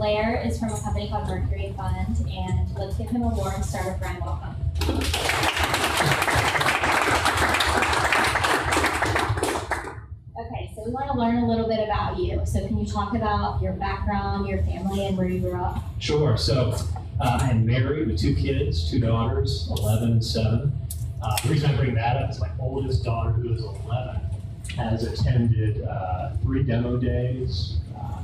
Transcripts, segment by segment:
Blair is from a company called Mercury Fund, and let's give him a warm startup friend welcome. Okay, so we want to learn a little bit about you. So can you talk about your background, your family, and where you grew up? Sure. So I'm married with 2 kids, 2 daughters, 11 and 7. The reason I bring that up is my oldest daughter, who is 11, has attended 3 demo days,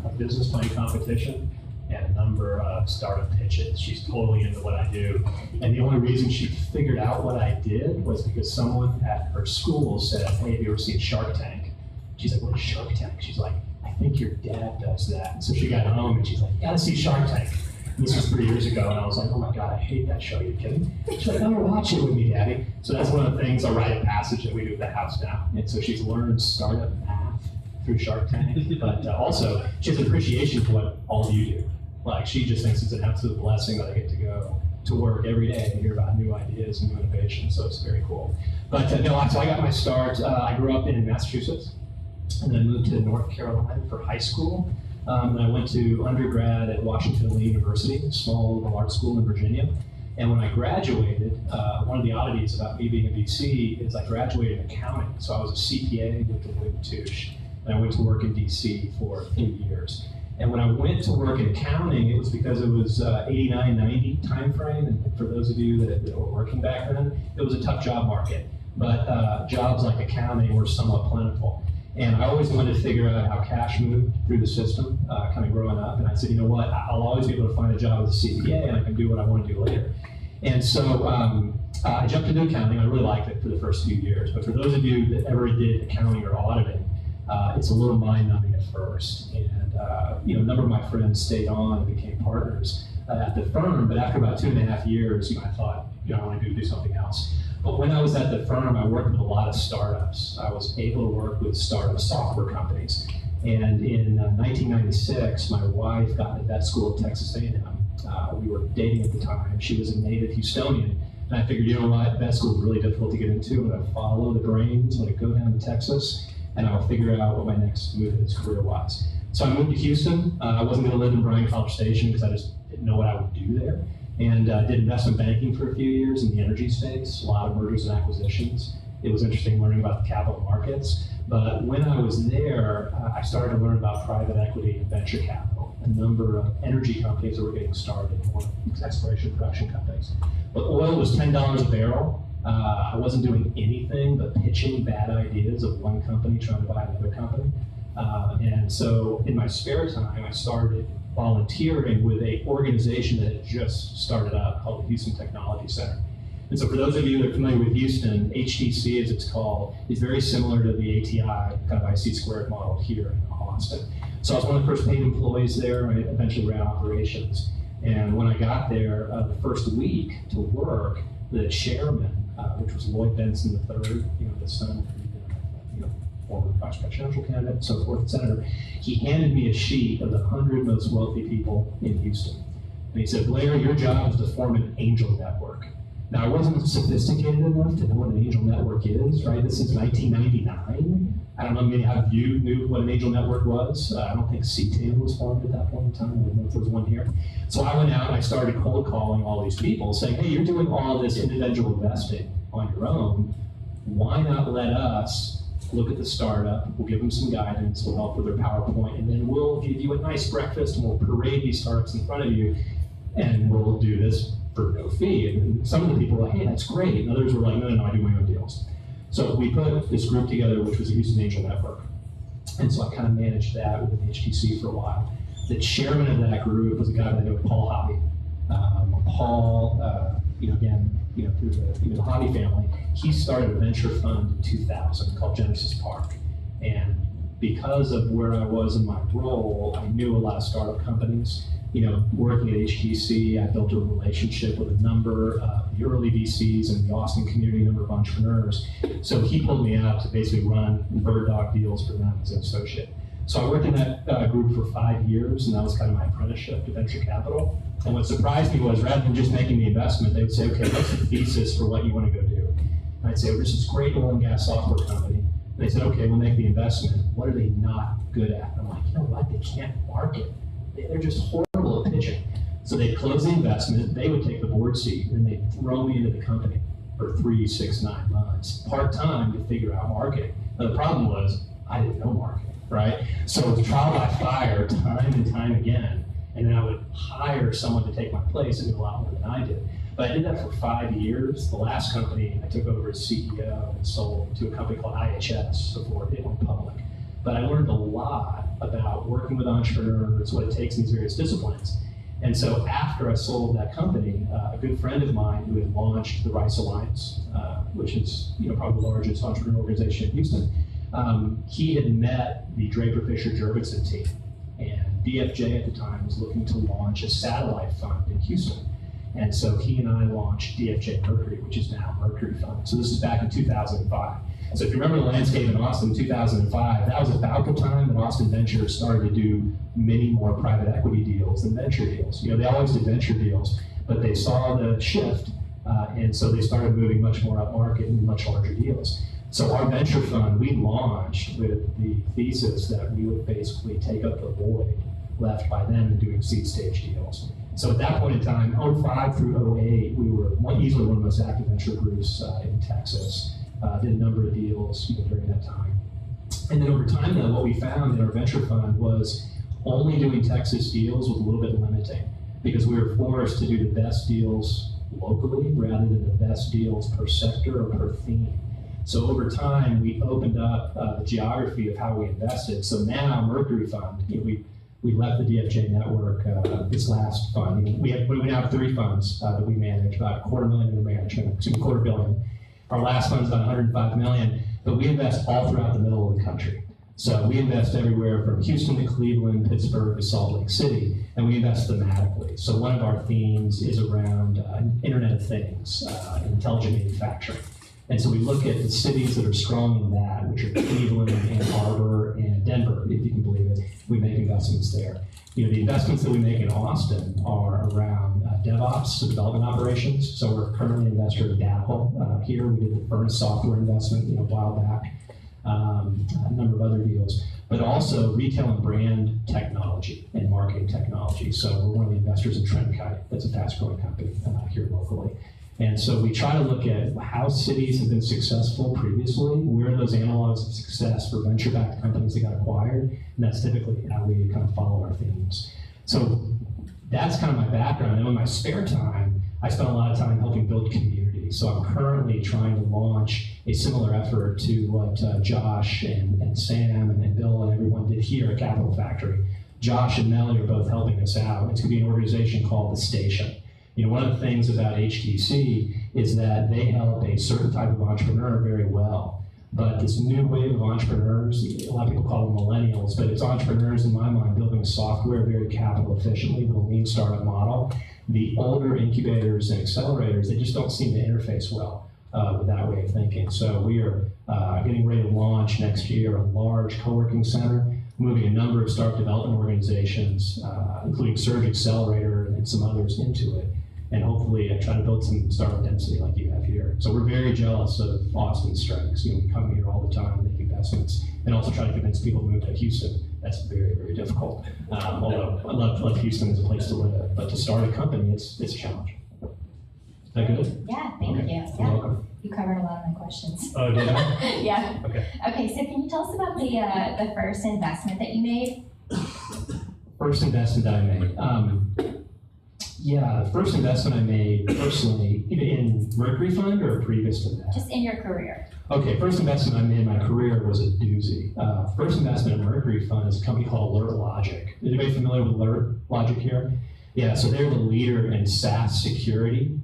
a business planning competition, and a number of startup pitches. She's totally into what I do. And the only reason she figured out what I did was because someone at her school said, hey, have you ever seen Shark Tank? She's like, what is Shark Tank? She's like, I think your dad does that. And so she got home and she's like, you gotta see Shark Tank. And this was 3 years ago, and I was like, oh my God, I hate that show, are you kidding? She's like, oh, watch it with me, Daddy. So that's one of the things, a rite of passage that we do at the house now. And so she's learned startup math through Shark Tank, but also she has an appreciation for what all of you do. Like, she just thinks it's an absolute blessing that I get to go to work every day and hear about new ideas and new innovations, so it's very cool. But no, so I got my start, I grew up in Massachusetts, and then moved to North Carolina for high school. And I went to undergrad at Washington Lee University, a small liberal arts school in Virginia. And when I graduated, one of the oddities about me being a VC is I graduated in accounting. So I was a CPA with Deloitte & Touche, and I went to work in DC for 3 years. And when I went to work in accounting, it was because it was 89, 90 timeframe. And for those of you that were working back then, it was a tough job market. But jobs like accounting were somewhat plentiful. And I always wanted to figure out how cash moved through the system, kind of growing up. And I said, you know what, I'll always be able to find a job as a CPA and I can do what I want to do later. And so I jumped into accounting. I really liked it for the first few years. But for those of you that ever did accounting or auditing, it's a little mind-numbing at first. And a number of my friends stayed on and became partners at the firm. But after about 2.5 years, I thought, I want to do something else. But when I was at the firm, I worked with a lot of startups. I was able to work with startup software companies. And in 1996, my wife got into vet school at Texas A&M. We were dating at the time. She was a native Houstonian. And I figured, you know what, vet school is really difficult to get into. I'm going to follow the brains. I'm going to go down to Texas, and I'll figure out what my next move is career-wise. So I moved to Houston. I wasn't going to live in Bryan College Station because I just didn't know what I would do there. And did investment banking for a few years in the energy space, a lot of mergers and acquisitions. It was interesting learning about the capital markets. But when I was there, I started to learn about private equity and venture capital, a number of energy companies that were getting started, more exploration production companies. But oil was $10 a barrel. I wasn't doing anything but pitching bad ideas of one company trying to buy another company. And so in my spare time, I started volunteering with an organization that had just started up called the Houston Technology Center. And so for those of you that are familiar with Houston, HTC as it's called, is very similar to the ATI kind of IC squared model here in Austin. So I was one of the first paid employees there. I eventually ran operations. And when I got there, the first week to work, the chairman, which was Lloyd Benson III, the son of former vice presidential candidate, so forth, et cetera, he handed me a sheet of the 100 most wealthy people in Houston. And he said, Blair, your job is to form an angel network. Now, I wasn't sophisticated enough to know what an angel network is, right? This is 1999. I don't know many of you knew what an angel network was. I don't think CTAM was formed at that point in time. I don't know if there was one here. So I went out and I started cold calling all these people saying, hey, you're doing all this individual investing on your own. Why not let us look at the startup, we'll give them some guidance, we'll help with their PowerPoint, and then we'll give you a nice breakfast and we'll parade these startups in front of you, and we'll do this for no fee. And some of the people were like, hey, that's great. And others were like, no, I do my own deals. So we put this group together, which was the Houston Angel Network. And so I kind of managed that with HTC for a while. The chairman of that group was a guy by the name of Paul Hobby. Paul, through the Hobby family, he started a venture fund in 2000 called Genesis Park. And because of where I was in my role, I knew a lot of startup companies. Working at HTC, I built a relationship with a number of the early VCs in the Austin community, a number of entrepreneurs. So he pulled me out to basically run bird dog deals for them as an associate. So I worked in that group for 5 years, and that was kind of my apprenticeship to venture capital. And what surprised me was, rather than just making the investment, they would say, okay, what's the thesis for what you want to go do? And I'd say, well, this is great oil and gas software company. And they said, okay, we'll make the investment. What are they not good at? And I'm like, you know what? They can't market. They're just horrible pitching. So they'd close the investment, they would take the board seat, and they'd throw me into the company for 3, 6, 9 months, part-time to figure out marketing. Now the problem was, I didn't know marketing, right? So it was trial by fire, time and time again, and then I would hire someone to take my place and do a lot more than I did. But I did that for 5 years. The last company I took over as CEO and sold to a company called IHS before it went public. But I learned a lot about working with entrepreneurs, what it takes in these various disciplines. And so after I sold that company, a good friend of mine who had launched the Rice Alliance, which is probably the largest entrepreneur organization in Houston, he had met the Draper Fisher Jurgensen team. And DFJ at the time was looking to launch a satellite fund in Houston. And so he and I launched DFJ Mercury, which is now Mercury Fund. So this is back in 2005. So if you remember the landscape in Austin in 2005, that was about the time that Austin Ventures started to do many more private equity deals than venture deals. They always did venture deals, but they saw the shift, and so they started moving much more up market and much larger deals. So our venture fund, we launched with the thesis that we would basically take up the void left by them in doing seed stage deals. So at that point in time, 05 through 08, we were easily one of the most active venture groups in Texas. Did a number of deals during that time. And then over time, though, what we found in our venture fund was only doing Texas deals was a little bit limiting because we were forced to do the best deals locally rather than the best deals per sector or per theme. So over time, we opened up the geography of how we invested. So now Mercury Fund, we left the DFJ network this last fund. We now have 3 funds that we manage, about $250,000 in management, $250 million. Our last fund is about $105 million, but we invest all throughout the middle of the country. So we invest everywhere from Houston to Cleveland, Pittsburgh to Salt Lake City, and we invest thematically. So one of our themes is around Internet of Things, intelligent manufacturing. And so we look at the cities that are strong in that, which are Cleveland, Ann Arbor, and Denver, if you can believe it. We make investments there. The investments that we make in Austin are around DevOps, so development operations. So we're currently an investor in Dapple here. We did the Furnace software investment a while back, a number of other deals, but also retail and brand technology and marketing technology. So we're one of the investors in Trendkite. That's a fast-growing company here locally. And so we try to look at how cities have been successful previously, where are those analogs of success for venture-backed companies that got acquired, and that's typically how we kind of follow our themes. So that's kind of my background. And in my spare time, I spend a lot of time helping build community. So I'm currently trying to launch a similar effort to what Josh and Sam and Bill and everyone did here at Capital Factory. Josh and Melody are both helping us out. It's going to be an organization called The Station. One of the things about HTC is that they help a certain type of entrepreneur very well. But this new wave of entrepreneurs, a lot of people call them millennials, but it's entrepreneurs in my mind building software very capital efficiently with a lean startup model. The older incubators and accelerators, they just don't seem to interface well with that way of thinking. So we are getting ready to launch next year a large co-working center, moving a number of startup development organizations, including Surge Accelerator and some others into it. And hopefully try to build some startup density like you have here. So we're very jealous of Austin's strengths. We come here all the time, make investments, and also try to convince people to move to Houston. That's very, very difficult. Although I love Houston as a place to live, but to start a company, it's a challenge. Is that good? Yeah, thank you. You're Yeah. welcome. You covered a lot of my questions. Oh, did I? Yeah. Okay. Okay, so can you tell us about the first investment that you made? First investment that I made. Yeah, the first investment I made personally, in Mercury Fund or previous to that? Just in your career. Okay, first investment I made in my career was a doozy. First investment in Mercury Fund is a company called Alert Logic. Is anybody familiar with Alert Logic here? Yeah, so they're the leader in SaaS security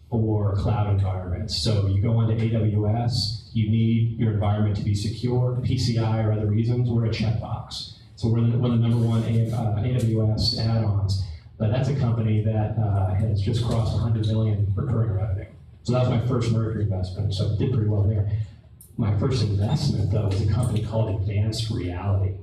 for cloud environments. So you go onto AWS, you need your environment to be secure, PCI or other reasons, we're a checkbox. So we're one of the number one AWS add-ons. But that's a company that has just crossed 100 million recurring revenue. So that was my first Mercury investment, so I did pretty well there. My first investment, though, was a company called Advanced Reality.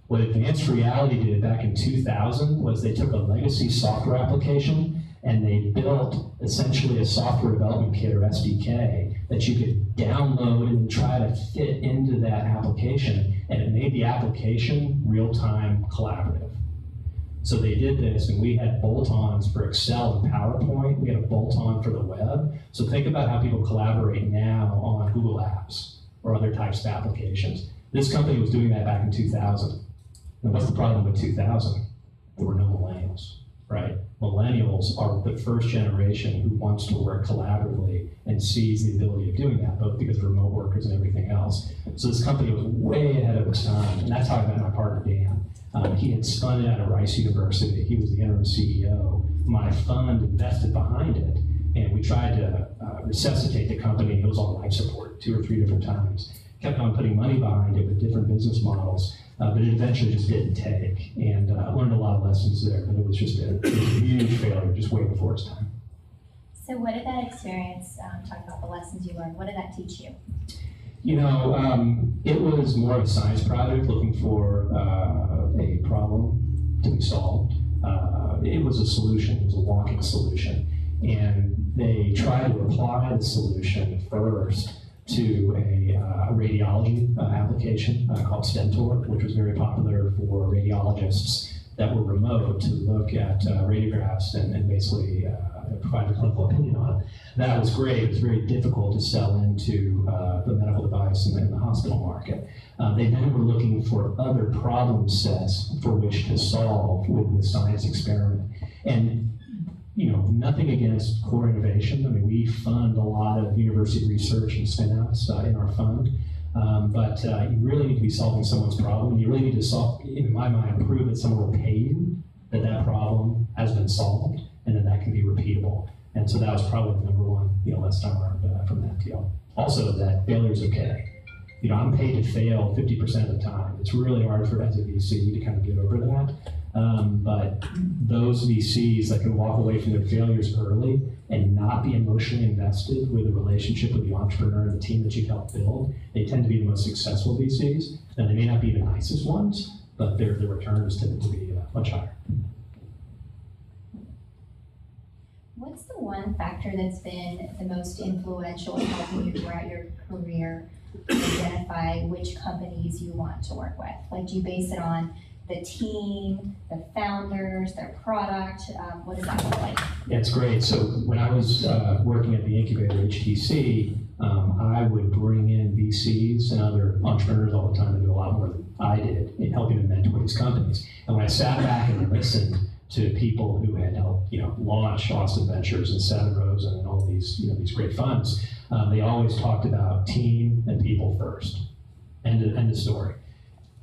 What Advanced Reality did back in 2000 was they took a legacy software application and they built essentially a software development kit or SDK that you could download and try to fit into that application, and it made the application real-time collaborative. So they did this, and we had bolt-ons for Excel and PowerPoint. We had a bolt-on for the web. So think about how people collaborate now on Google Apps or other types of applications. This company was doing that back in 2000. And what's the problem with 2000? There were no millennials, right? Millennials are the first generation who wants to work collaboratively and sees the ability of doing that, both because of remote workers and everything else. So this company was way ahead of its time, and that's how I met my partner, Dan. He had spun out of Rice University. He was the interim CEO. My fund invested behind it, and we tried to resuscitate the company. It was on life support 2 or 3 different times. Kept on putting money behind it with different business models, but it eventually just didn't take. And I learned a lot of lessons there, but it was just a huge failure, just way before its time. So what did that experience, talk about the lessons you learned, what did that teach you? You know, it was more of a science project looking for a problem to be solved. It was a solution, it was a walking solution. And they tried to apply the solution first to a radiology application called Stentor, which was very popular for radiologists that were remote to look at radiographs and basically provide a clinical opinion on it. That was great. It was very difficult to sell into the medical device and the hospital market. They then were looking for other problem sets for which to solve with the science experiment. And you know, nothing against core innovation. I mean, we fund a lot of university research and spin-outs in our fund, but you really need to be solving someone's problem. You really need to solve, in my mind, prove that someone will pay you that that problem has been solved, and then that can be repeatable. And so that was probably the number one, lesson I learned from that deal. Also, that failure is okay. You know, I'm paid to fail 50% of the time. It's really hard for as a VC to kind of get over that. But those VCs that can walk away from their failures early and not be emotionally invested with a relationship with the entrepreneur and the team that you helped build, they tend to be the most successful VCs. And they may not be the nicest ones, but their returns tend to be much higher. What's the one factor that's been the most influential in helping you throughout your career identify which companies you want to work with? Like, do you base it on the team, the founders, their product? What does that look like? Yeah, it's great. So when I was working at the incubator HTC, I would bring in VCs and other entrepreneurs all the time to do a lot more than I did in helping them mentor these companies. And when I sat back and listened to people who had helped, launch Austin Ventures and Seven Rows and all these, these great funds, they always talked about team and people first. End of story.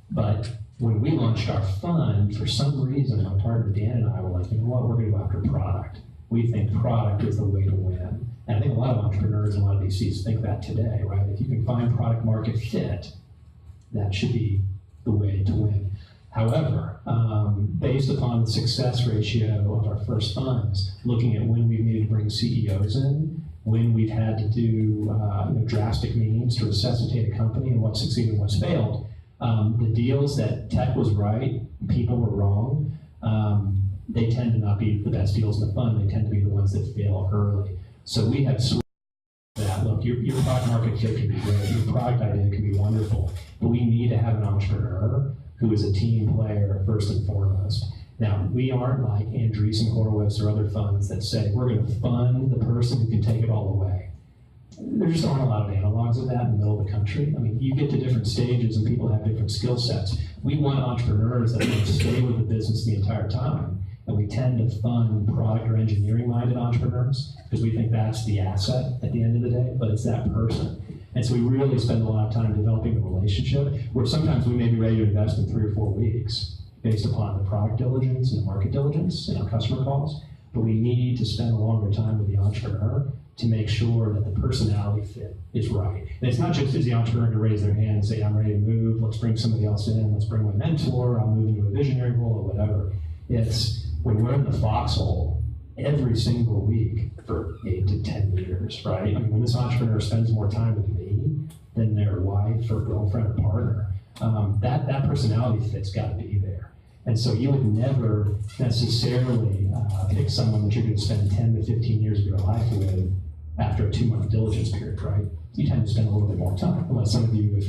But when we launched our fund, for some reason, my partner Dan and I were like, you know what, we're going to go after product. We think product is the way to win. And I think a lot of entrepreneurs and a lot of VCs think that today, right? If you can find product market fit, that should be the way to win. However, based upon the success ratio of our first funds, looking at when we've needed to bring CEOs in, when we've had to do drastic means to resuscitate a company and what succeeded and what's failed, the deals that tech was right, people were wrong, they tend to not be the best deals in the fund. They tend to be the ones that fail early. So we have switched that. Look, your product market fit can be great, your product idea can be wonderful, but we need to have an entrepreneur who is a team player first and foremost. Now, we aren't like Andreessen Horowitz or other funds that say, we're going to fund the person who can take it all away. There just aren't a lot of analogs of that in the middle of the country. I mean, you get to different stages and people have different skill sets. We want entrepreneurs that want to stay with the business the entire time. And we tend to fund product or engineering-minded entrepreneurs because we think that's the asset at the end of the day, but it's that person. And so we really spend a lot of time developing the relationship where sometimes we may be ready to invest in 3 or 4 weeks based upon the product diligence and the market diligence and our customer calls. But we need to spend a longer time with the entrepreneur to make sure that the personality fit is right. And it's not just as the entrepreneur to raise their hand and say, I'm ready to move, let's bring somebody else in, let's bring my mentor, I'll move into a visionary role or whatever. It's when we're in the foxhole every single week for 8 to 10 years, right? I mean, when this entrepreneur spends more time with me than their wife or girlfriend or partner, that personality fit's got to be there. And so you would never necessarily pick someone that you're going to spend 10 to 15 years of your life with after a 2-month diligence period, right? You tend to spend a little bit more time, unless some of you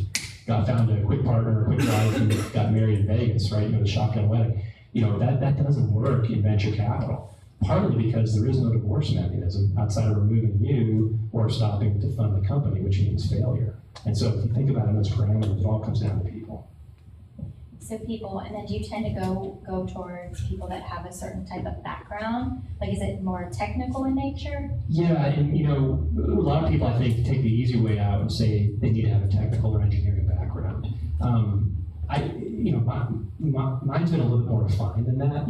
have found a quick partner or a quick wife and got married in Vegas, right? The shotgun wedding. that doesn't work in venture capital. Partly because there is no divorce mechanism outside of removing you or stopping to fund the company, which means failure. And so if you think about it in those parameters, it all comes down to people. So people, and then do you tend to go towards people that have a certain type of background? Like, is it more technical in nature? Yeah, and a lot of people, I think, take the easy way out and say they need to have a technical or engineering background. Mine's been a little bit more refined than that.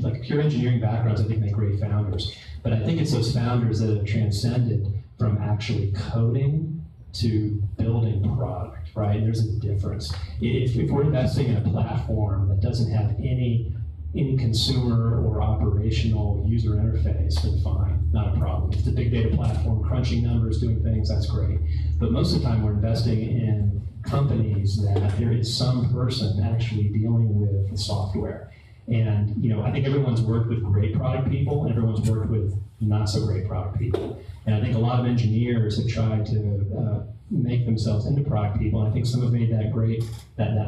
Like pure engineering backgrounds, I think, make great founders. But I think it's those founders that have transcended from actually coding to building product, right? And there's a difference. If we're investing in a platform that doesn't have any consumer or operational user interface, then fine, not a problem. If it's a big data platform, crunching numbers, doing things, that's great. But most of the time we're investing in companies that there is some person actually dealing with the software. And I think everyone's worked with great product people and everyone's worked with not so great product people. And I think a lot of engineers have tried to make themselves into product people. And I think some have made that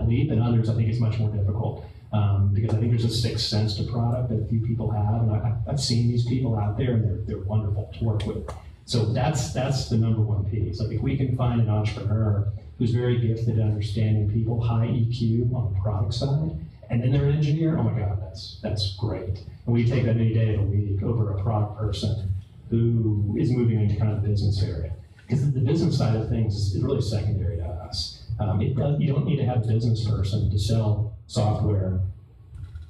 leap, and others I think it's much more difficult. Because I think there's a sixth sense to product that few people have, and I've seen these people out there, and they're wonderful to work with. So that's the number one piece. Like if we can find an entrepreneur who's very gifted at understanding people, high EQ on the product side, and then they're an engineer, oh my God, that's great. And we take that any day of the week over a product person who is moving into kind of the business area. Because the business side of things is really secondary to us. You don't need to have a business person to sell software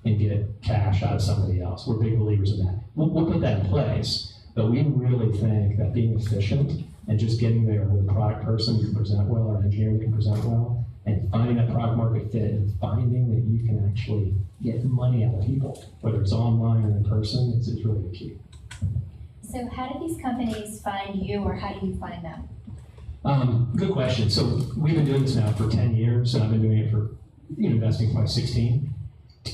and get cash out of somebody else. We're big believers in that. We'll put that in place, but we really think that being efficient and just getting there with a product person who can present well or an engineer who can present well, and finding that product market fit and finding that you can actually get money out of people, whether it's online or in person, it's really the key. So how do these companies find you, or how do you find them? Good question. So we've been doing this now for 10 years, and I've been doing it for investing for 16.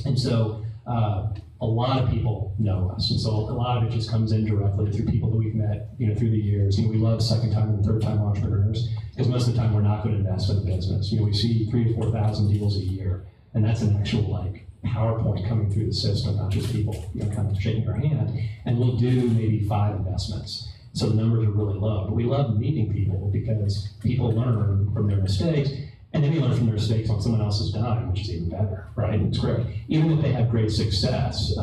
And so a lot of people know us. And so a lot of it just comes in directly through people that we've met through the years. We love second-time and third-time entrepreneurs because most of the time we're not going to invest in a business. We see 3,000 to 4,000 deals a year, and that's an actual PowerPoint coming through the system, not just people kind of shaking your hand. And we'll do maybe 5 investments. So the numbers are really low. But we love meeting people because people learn from their mistakes, and then we learn from their mistakes on someone else's dime, which is even better, right? It's great. Even if they have great success,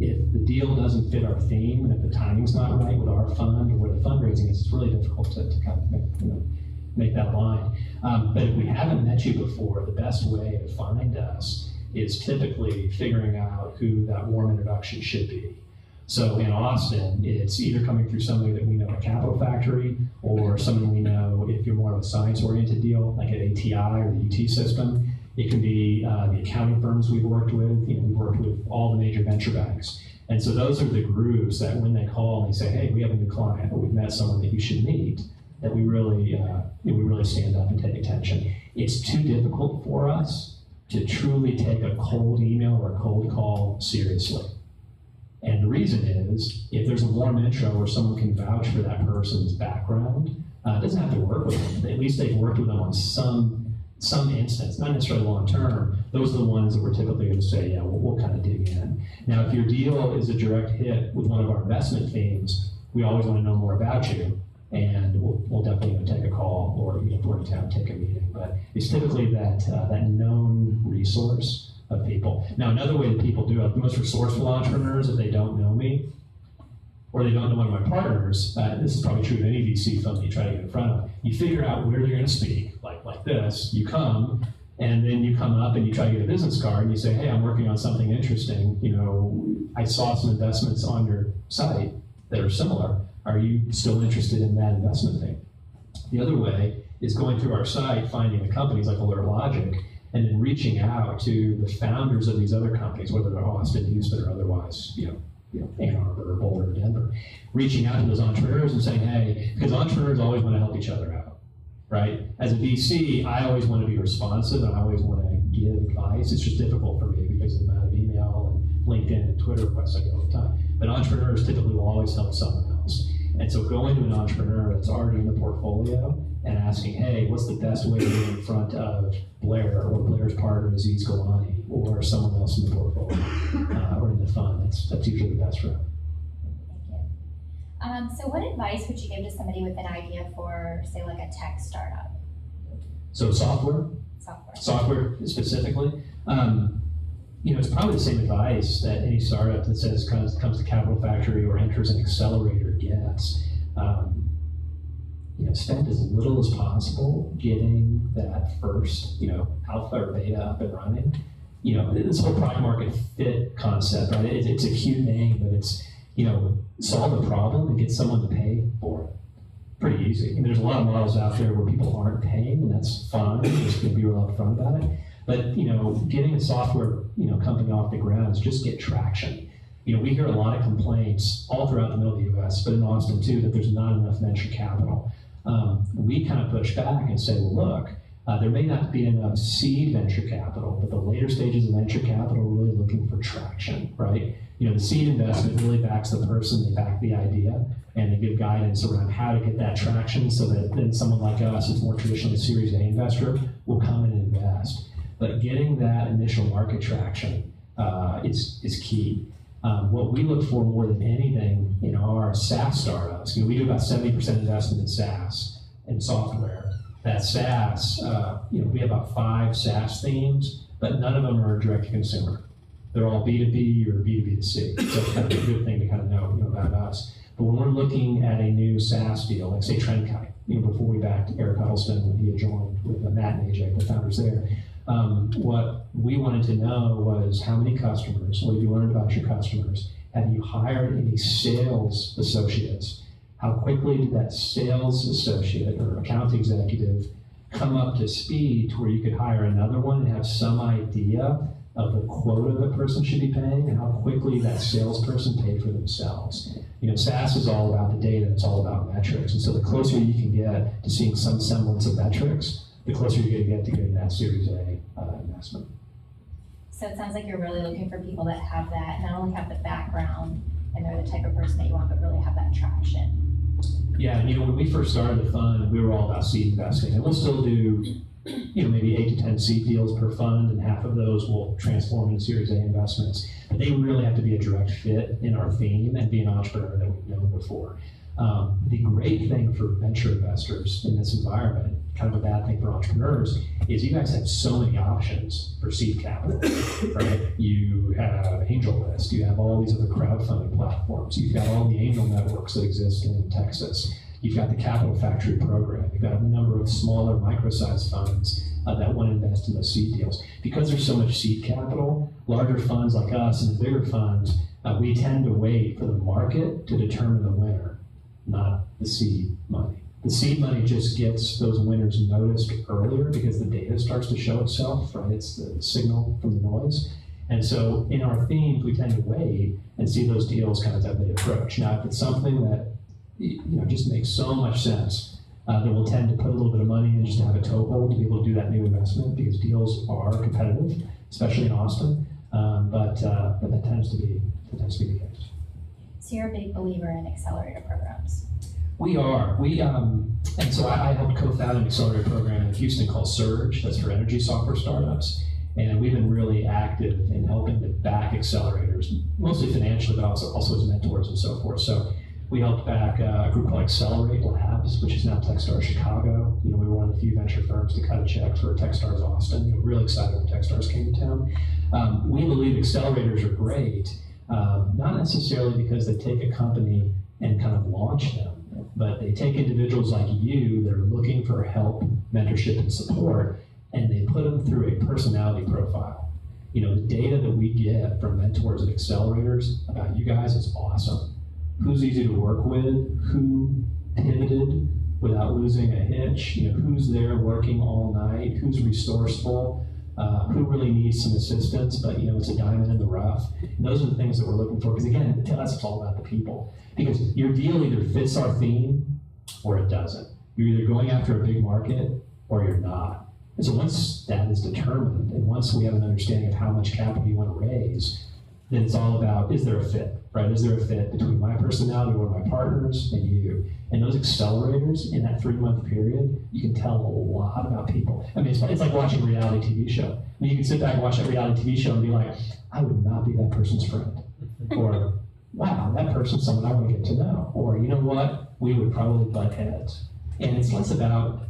if the deal doesn't fit our theme, and if the timing's not right with our fund or where the fundraising is, it's really difficult to kind of make that line. But if we haven't met you before, the best way to find us is typically figuring out who that warm introduction should be. So in Austin, it's either coming through somebody that we know at Capital Factory, or someone we know if you're more of a science-oriented deal, like at ATI or the UT system. It can be the accounting firms we've worked with. We've worked with all the major venture banks. And so those are the groups that when they call and they say, hey, we have a new client, or we've met someone that you should meet, that we really stand up and take attention. It's too difficult for us to truly take a cold email or a cold call seriously. And the reason is, if there's a warm intro where someone can vouch for that person's background, it doesn't have to work with them. At least they've worked with them on some instance, not necessarily long term. Those are the ones that we're typically going to say, yeah, we'll kind of dig in. Now, if your deal is a direct hit with one of our investment themes, we always want to know more about you, and we'll definitely take a call, or if we're in town, take a meeting. But it's typically that known resource of people. Now, another way that people do it, the most resourceful entrepreneurs, if they don't know me, or they don't know one of my partners, this is probably true of any VC fund that you try to get in front of, you figure out where they're going to speak, like this, you come, and then you come up and you try to get a business card, and you say, hey, I'm working on something interesting, I saw some investments on your site that are similar. Are you still interested in that investment thing? The other way is going through our site, finding the companies like AlertLogic, and then reaching out to the founders of these other companies, whether they're Austin, Houston, or otherwise, Ann Arbor, or Boulder, or Denver, reaching out to those entrepreneurs and saying, hey, because entrepreneurs always want to help each other out, right? As a VC, I always want to be responsive, and I always want to give advice. It's just difficult for me because of the amount of email and LinkedIn and Twitter requests I get all the time. But entrepreneurs typically will always help someone else. And so going to an entrepreneur that's already in the portfolio and asking, hey, what's the best way to get in front of Blair or Blair's partner Aziz Golani or someone else in the portfolio or in the fund? That's usually the best route. Thank you. So what advice would you give to somebody with an idea for, say, like a tech startup? So software specifically, it's probably the same advice that any startup that says comes to Capital Factory or enters an accelerator gets. Spend as little as possible getting that first, alpha or beta up and running. This whole product market fit concept, right? It's a cute name, but it's, solve a problem and get someone to pay for it. Pretty easy. There's a lot of models out there where people aren't paying, and that's fine. Just going to be real upfront about it. But getting a software company off the ground is just get traction. We hear a lot of complaints all throughout the middle of the U.S., but in Austin too, that there's not enough venture capital. We kind of push back and say, well, look, there may not be enough seed venture capital, but the later stages of venture capital are really looking for traction, right? The seed investment really backs the person, they back the idea, and they give guidance around how to get that traction so that then someone like us, who's more traditionally a Series A investor, will come in and invest. But getting that initial market traction is key. What we look for more than anything in our SaaS startups, we do about 70% investment in SaaS and software. That SaaS, we have about 5 SaaS themes, but none of them are direct to consumer. They're all B2B or B2B2C. So it's kind of a good thing to kind of know about us. But when we're looking at a new SaaS deal, like say TrendKite, before we backed Eric Huddleston when he had joined with Matt and AJ, the founders there, what we wanted to know was how many customers, what have you learned about your customers? Have you hired any sales associates? How quickly did that sales associate or account executive come up to speed to where you could hire another one and have some idea of the quota the person should be paying and how quickly that salesperson paid for themselves? SaaS is all about the data, it's all about metrics. And so the closer you can get to seeing some semblance of metrics, the closer you're going to get to getting that Series A investment. So it sounds like you're really looking for people that have that, not only have the background and they're the type of person that you want, but really have that traction. Yeah, when we first started the fund, we were all about seed investing, and we'll still do, maybe 8 to 10 seed deals per fund, and half of those will transform into Series A investments. But they really have to be a direct fit in our theme and be an entrepreneur that we've known before. The great thing for venture investors in this environment, kind of a bad thing for entrepreneurs, is you guys have so many options for seed capital, right? You have AngelList, you have all these other crowdfunding platforms, you've got all the angel networks that exist in Texas, you've got the Capital Factory program, you've got a number of smaller micro-sized funds that want to invest in those seed deals. Because there's so much seed capital, larger funds like us and the bigger funds, we tend to wait for the market to determine the winner, not the seed money. The seed money just gets those winners noticed earlier because the data starts to show itself, right? It's the signal from the noise. And so in our themes, we tend to wait and see those deals kind of as they approach. Now, if it's something that just makes so much sense, then we'll tend to put a little bit of money in just to have a toehold to be able to do that new investment because deals are competitive, especially in Austin. But that tends to be the case. So you're a big believer in accelerator programs. We are. And so I helped co-found an accelerator program in Houston called Surge, that's for energy software startups. And we've been really active in helping to back accelerators, mostly financially, but also as mentors and so forth. So we helped back a group called Accelerate Labs, which is now Techstars Chicago. We were one of the few venture firms to cut a check for Techstars Austin. Really excited when Techstars came to town. We believe accelerators are great, not necessarily because they take a company and kind of launch them, but they take individuals like you that are looking for help, mentorship, and support, and they put them through a personality profile. The data that we get from mentors and accelerators about you guys is awesome. Who's easy to work with, who pivoted without losing a hitch, who's there working all night, who's resourceful, who really needs some assistance, but it's a diamond in the rough. And those are the things that we're looking for, because again, to us, it's all about the people. Because your deal either fits our theme or it doesn't. You're either going after a big market or you're not. And so once that is determined, and once we have an understanding of how much capital you want to raise, then it's all about, is there a fit, right? right? Is there a fit between my personality, one of my partners, and you? And those accelerators in that 3-month period, you can tell a lot about people. I mean, it's like watching a reality TV show. I mean, you can sit back and watch that reality TV show and be like, I would not be that person's friend. Or, wow, that person's someone I want to get to know. Or, you know what, we would probably butt heads. And it's less about,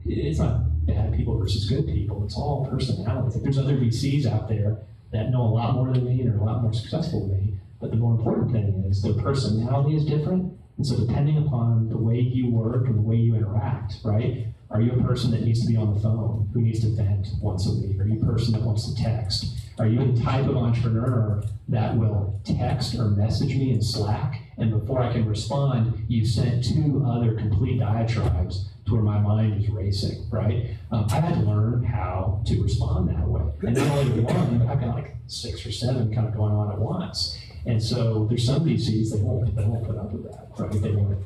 it's not bad people versus good people, it's all personalities. Like, there's other VCs out there that know a lot more than me and are a lot more successful than me, but the more important thing is their personality is different. And so depending upon the way you work and the way you interact, right? Are you a person that needs to be on the phone, who needs to vent once a week? Are you a person that wants to text? Are you the type of entrepreneur that will text or message me in Slack, and before I can respond, you've sent 2 other complete diatribes to where my mind is racing, right? I had to learn how to respond that way. And not only one, but I've got like 6 or 7 kind of going on at once. And so there's some VCs that won't put up with that, right?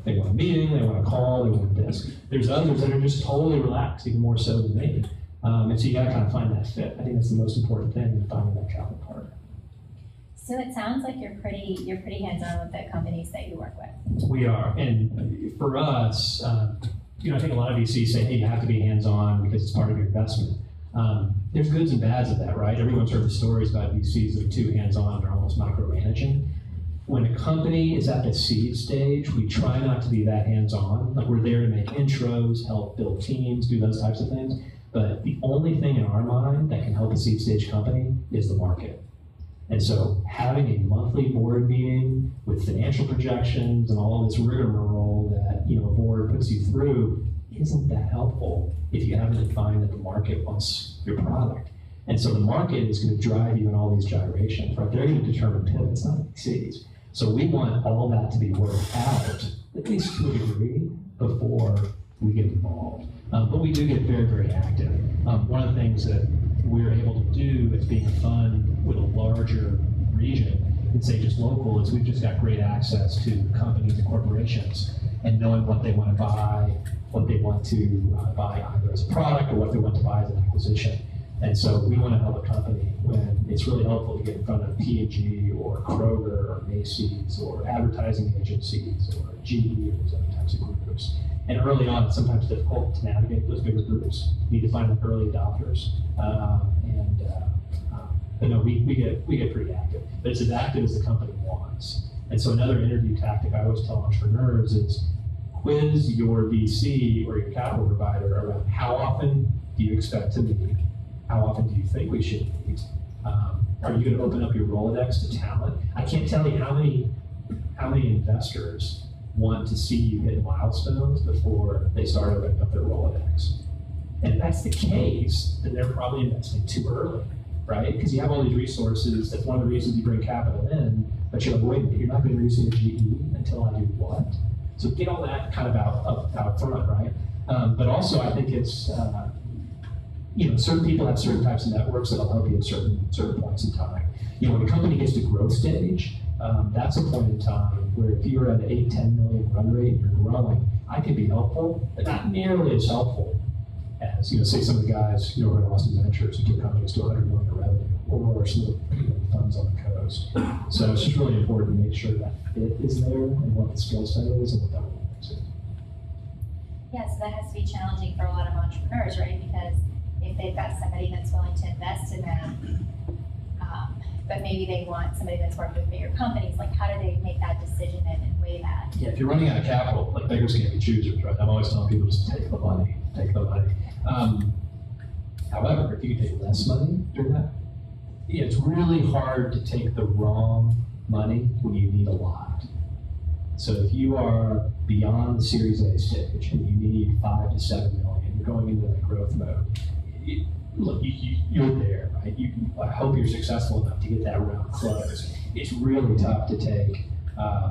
They want a meeting, they want a call, they want this. There's others that are just totally relaxed, even more so than me. And so you gotta kind of find that fit. I think that's the most important thing in finding that capital partner. So it sounds like you're pretty hands-on with the companies that you work with. We are, and for us, I think a lot of VCs say, hey, you have to be hands-on because it's part of your investment. There's goods and bads of that, right? Everyone's heard the stories about VCs that are too hands-on, they're almost micromanaging. When a company is at the seed stage, we try not to be that hands-on. Like, we're there to make intros, help build teams, do those types of things. But the only thing in our mind that can help a seed stage company is the market. And so having a monthly board meeting with financial projections and all of this rigmarole that a board puts you through isn't that helpful if you haven't defined that the market wants your product. And so the market is going to drive you in all these gyrations, right? They're going to determine pivots, not VCs. So we want all that to be worked out, at least to a degree, before we get involved. But we do get very, very active. One of the things that we're able to do as being a fund with a larger region than say just local is we've just got great access to companies and corporations and knowing what they want to buy, what they want to buy either as a product or what they want to buy as an acquisition. And so we want to help a company when it's really helpful to get in front of P&G or Kroger or Macy's or advertising agencies or GE or those other types of groups. And early on, it's sometimes difficult to navigate those bigger groups. You need to find the early adopters. But no, we get pretty active. But it's as active as the company wants. And so another interview tactic I always tell entrepreneurs is quiz your VC or your capital provider around how often do you expect to meet? How often do you think we should meet? Are you going to open up your Rolodex to talent? I can't tell you how many investors want to see you hit milestones before they start opening up their Rolodex. And if that's the case, then they're probably investing too early, right? Because you have all these resources. That's one of the reasons you bring capital in, but you're like, wait a minute, you're not going to receive a GE until I do what? So get all that kind of out front, right? But also, I think it's, certain people have certain types of networks that'll help you at certain points in time. When a company gets to growth stage, that's a point in time where if you're at an 8-10 million run rate and you're growing, I can be helpful, but not nearly as helpful as, say some of the guys, who are at Austin Ventures who took companies to 100 million in revenue, or some of the funds on the coast. So it's just really important to make sure that fit is there and what the skill set is and what that looks like. Yeah, so that has to be challenging for a lot of entrepreneurs, right? Because if they've got somebody that's willing to invest in them, but maybe they want somebody that's worked with bigger companies, like how do they make that decision and weigh that? Yeah, if you're running out of capital, like beggars can't be choosers, right? I'm always telling people just take the money. However, if you can take less money during that, it's really hard to take the wrong money when you need a lot. So if you are beyond the Series A stage and you need 5 to 7 million, you're going into that growth mode. You're there, right? I hope you're successful enough to get that round closed. It's really tough to take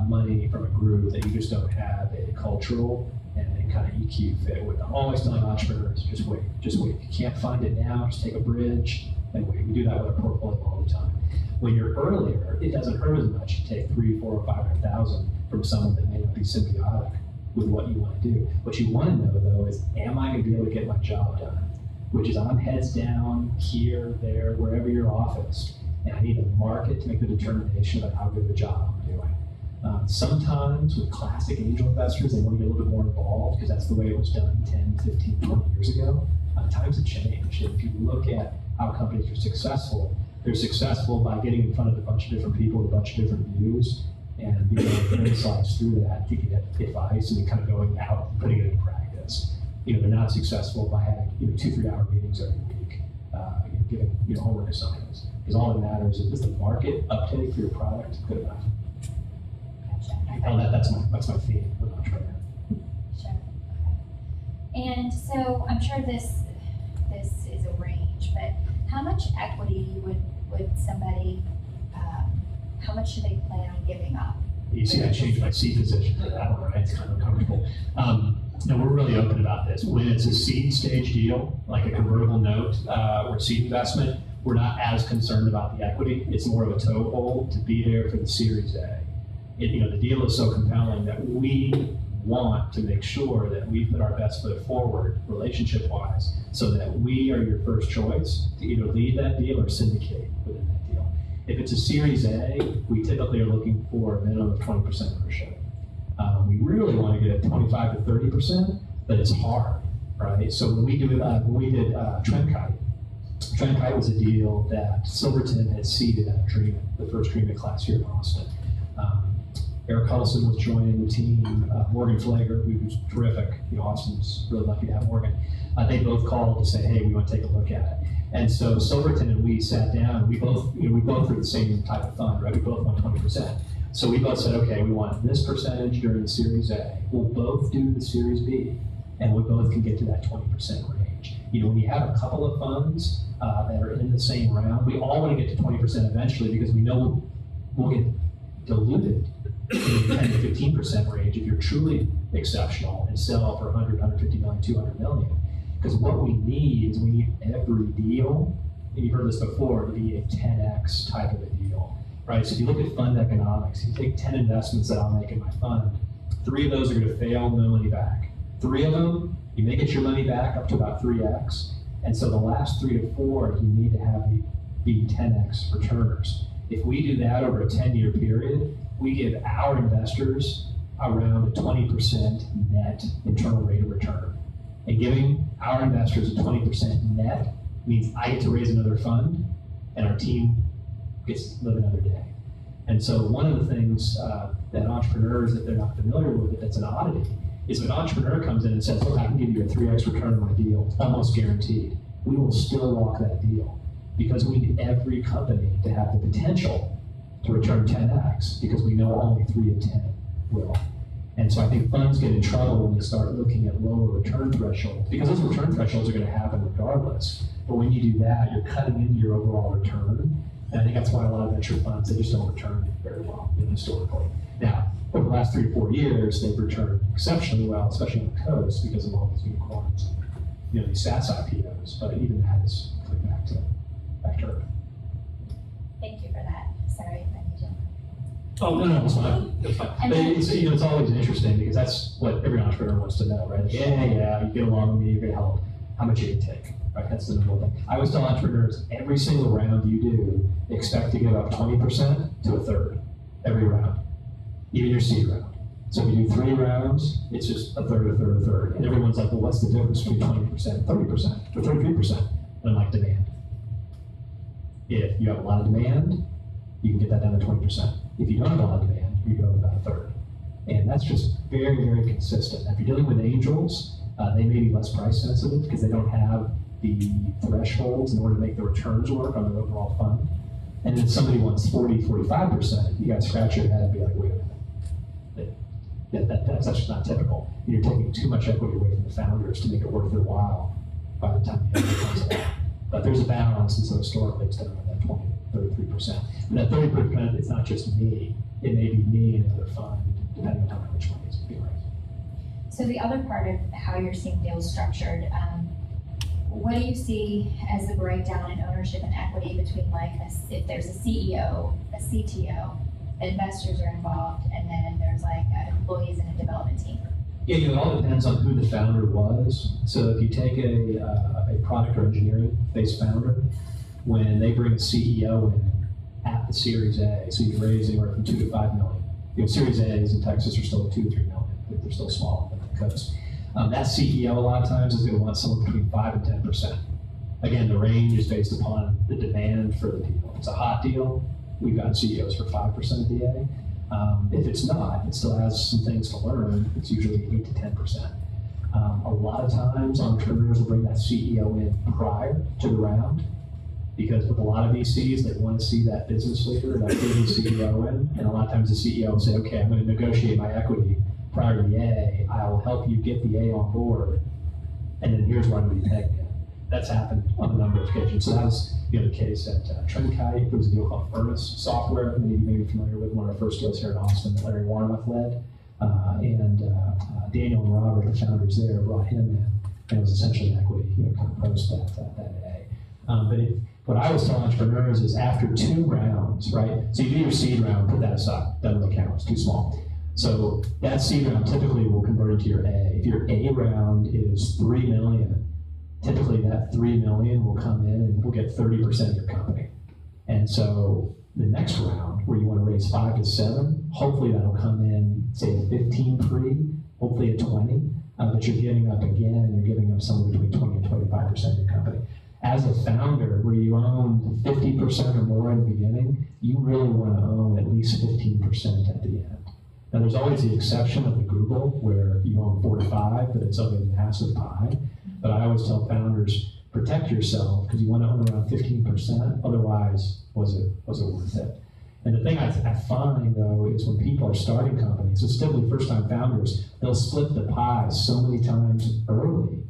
money from a group that you just don't have a cultural and kind of EQ fit with. I'm always telling entrepreneurs, just wait. If you can't find it now, just take a bridge and wait. We do that with our portfolio all the time. When you're earlier, it doesn't hurt as much to take 3, 4, or 500,000 from someone that may not be symbiotic with what you want to do. What you want to know though is, am I going to be able to get my job done? Which is I'm heads down, here, there, wherever your office. and I need the market to make the determination about how good of a job I'm doing. Sometimes with classic angel investors, they want to get a little bit more involved because that's the way it was done 10, 15, 20 years ago. Times have changed. If you look at how companies are successful, they're successful by getting in front of a bunch of different people with a bunch of different views and being able to insights through that to get advice and then kind of going out and putting it into practice. They're not successful by having 2-3 hour meetings every week, giving homework assignments. Because all that matters is the market uptake for your product good enough. Gotcha. That's my theme with entrepreneur. Sure. Okay. And so I'm sure this is a range, but how much equity would somebody, how much should they plan on giving up? You see, I changed my seat position for that one, right? It's kind of uncomfortable. No, we're really open about this. When it's a seed stage deal, like a convertible note or seed investment, we're not as concerned about the equity. It's more of a toehold to be there for the Series A. The deal is so compelling that we want to make sure that we put our best foot forward relationship-wise so that we are your first choice to either lead that deal or syndicate within that deal. If it's a Series A, we typically are looking for a minimum of 20% ownership. We really want to get 25 to 30%, but it's hard, right? So when we did Trendkite was a deal that Silverton had seeded at Dream, the first Dream class here in Austin. Eric Huddleston was joining the team, Morgan Flager, who's terrific. Austin's really lucky to have Morgan. They both called to say, hey, we want to take a look at it. And so Silverton and we sat down, we both were the same type of fund, right? We both want 20%. So we both said, okay, we want this percentage during the Series A. We'll both do the Series B, and we both can get to that 20% range. When you have a couple of funds that are in the same round, we all want to get to 20% eventually because we know we'll get diluted in the 10 to 15% range if you're truly exceptional and sell for 100, 150 million, 200 million. Because what we need is we need every deal, and you've heard this before, to be a 10x type of a deal, right? So if you look at fund economics, you take 10 investments that I'll make in my fund, 3 of those are going to fail, no money back. 3 of them, you may get your money back up to about 3x, and so the last 3 to 4, you need to have be 10x returners. If we do that over a 10-year period, we give our investors around a 20% net internal rate of return. And giving our investors a 20% net means I get to raise another fund, and our team gets to live another day. And so one of the things that entrepreneurs, if they're not familiar with it, that's an oddity, is if an entrepreneur comes in and says, look, I can give you a 3x return on my deal, almost guaranteed, we will still walk that deal because we need every company to have the potential to return 10x because we know only 3 of 10 will. And so I think funds get in trouble when they start looking at lower return thresholds because those return thresholds are going to happen regardless. But when you do that, you're cutting into your overall return. And I think that's why a lot of venture funds, they just don't return very well historically. Now, over the last 3 to 4 years, they've returned exceptionally well, especially on the coast because of all these unicorns and these SaaS IPOs. But even that is coming back to earth. Thank you for that. Sorry, I need to. Oh, no, it's fine. It's fine. But it's always interesting because that's what every entrepreneur wants to know, right? Like, yeah, you get along with me, you're going to help. How much you can take, right? That's the number one thing. I always tell entrepreneurs, every single round you do, expect to give up 20% to a third every round, even your seed round. So if you do 3 rounds, it's just a third, a third, a third. And everyone's like, well, what's the difference between 20% and 30% or 33%? And I'm like, demand. If you have a lot of demand, you can get that down to 20%. If you don't have a lot of demand, you go about a third. And that's just very, very consistent. If you're dealing with angels, they may be less price sensitive because they don't have the thresholds in order to make the returns work on their overall fund. And then somebody wants 40, 45%, you gotta scratch your head and be like, wait a minute. That's just not typical. You're taking too much equity away from the founders to make it worth their while by the time the equity comes along. But there's a balance, and so historically it's done around that 20, 33%. And that 30%, it's not just me, it may be me and another fund, depending on how much money is being raised. So the other part of how you're seeing deals structured, what do you see as the breakdown in ownership and equity between if there's a CEO, a CTO, investors are involved, and then there's employees and a development team? Yeah, it all depends on who the founder was. So if you take a product or engineering based founder, when they bring a CEO in, at the Series A. So you raise anywhere from 2 to 5 million. Series A's in Texas are still at 2 to 3 million. They're still small on the coast. That CEO a lot of times is going to want somewhere between 5 and 10%. Again, the range is based upon the demand for the deal. If it's a hot deal, we've got CEOs for 5% of the A. If it's not, it still has some things to learn. It's usually 8 to 10%. A lot of times, entrepreneurs will bring that CEO in prior to the round, because with a lot of VCs, they want to see that business leader, that proven CEO in, and a lot of times the CEO will say, okay, I'm going to negotiate my equity prior to the A. I will help you get the A on board, and then here's where I'm going to be pegged in. That's happened on a number of occasions. So that was the case at Trendkite. There was a deal called Furnace Software. Many of you may be familiar with one of our first deals here in Austin that Larry Warnock led. Daniel and Robert, the founders there, brought him in, and it was essentially an equity, kind of post that A. What I always tell entrepreneurs is after 2 rounds, right? So you do your seed round, put that aside. Doesn't really count, it's too small. So that seed round typically will convert into your A. If your A round is 3 million, typically that 3 million will come in and will get 30% of your company. And so the next round, where you want to raise 5 to 7, hopefully that'll come in, say, a 15 pre, hopefully a 20, but you're giving up again, and you're giving up somewhere between 20 and 25% of your company. As a founder, where you own 50% or more in the beginning, you really want to own at least 15% at the end. Now, there's always the exception of the Google, where you own 4 to 5, but it's of a massive pie. But I always tell founders, protect yourself, because you want to own around 15%, otherwise, was it worth it? And the thing I find, though, is when people are starting companies, it's typically first-time founders, they'll split the pie so many times early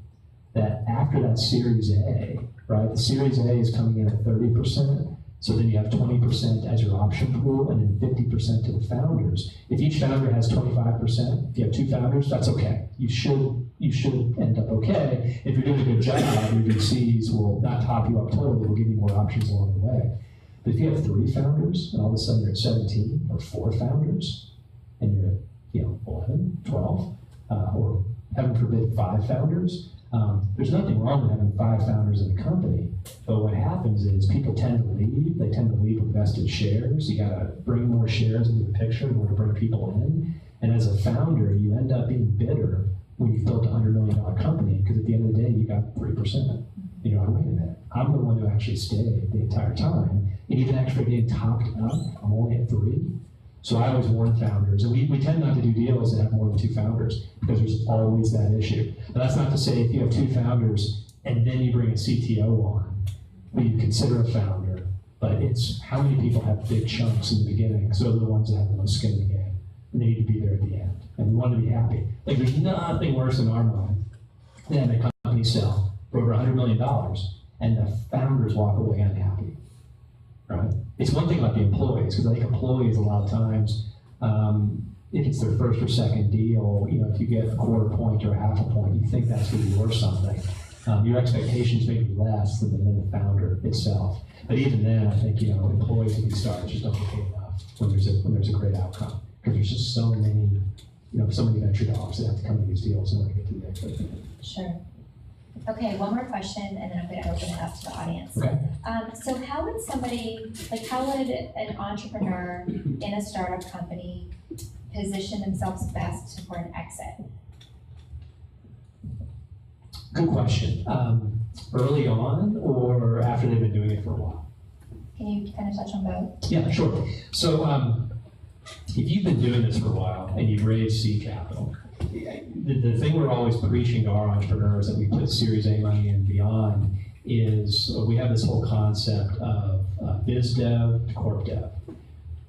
that after that Series A, right, the Series A is coming in at 30%, so then you have 20% as your option pool, and then 50% to the founders. If each founder has 25%, if you have 2 founders, that's okay. You should end up okay. If you're doing a good job, your VCs will not top you up totally, will give you more options along the way. But if you have 3 founders, and all of a sudden you're at 17, or 4 founders, and you're at 11, 12, or heaven forbid 5 founders, there's nothing wrong with having 5 founders in a company, but what happens is people tend to leave. They tend to leave with vested shares. You gotta bring more shares into the picture in order to bring people in. And as a founder, you end up being bitter when you've built a $100 million company, because at the end of the day, you got 3%. Wait a minute, I'm the one who actually stayed the entire time, and even after getting topped up, I'm only at 3. So I always warn founders, and we tend not to do deals that have more than 2 founders, because there's always that issue. But that's not to say if you have 2 founders and then you bring a CTO on, who you consider a founder, but it's how many people have big chunks in the beginning, so they're the ones that have the most skin in the game, and they need to be there at the end, and we want to be happy. Like, there's nothing worse in our mind than a company sell for over $100 million, and the founders walk away unhappy. Right? It's one thing about the employees, because I think employees a lot of times, if it's their first or second deal, if you get a quarter point or a half a point, you think that's going to be worth something. Your expectations may be less than the founder itself. But even then, I think employees at these startups just don't get paid enough when there's a great outcome, because there's just so many venture dollars that have to come to these deals in order to get to the exit. Sure. Okay, one more question, and then I'm going to open it up to the audience. Okay. So how would an entrepreneur in a startup company position themselves best for an exit? Good question. Early on, or after they've been doing it for a while? Can you kind of touch on both? Yeah, sure. So if you've been doing this for a while and you've raised seed capital, the thing we're always preaching to our entrepreneurs that we put Series A money and beyond is we have this whole concept of biz dev to corp dev.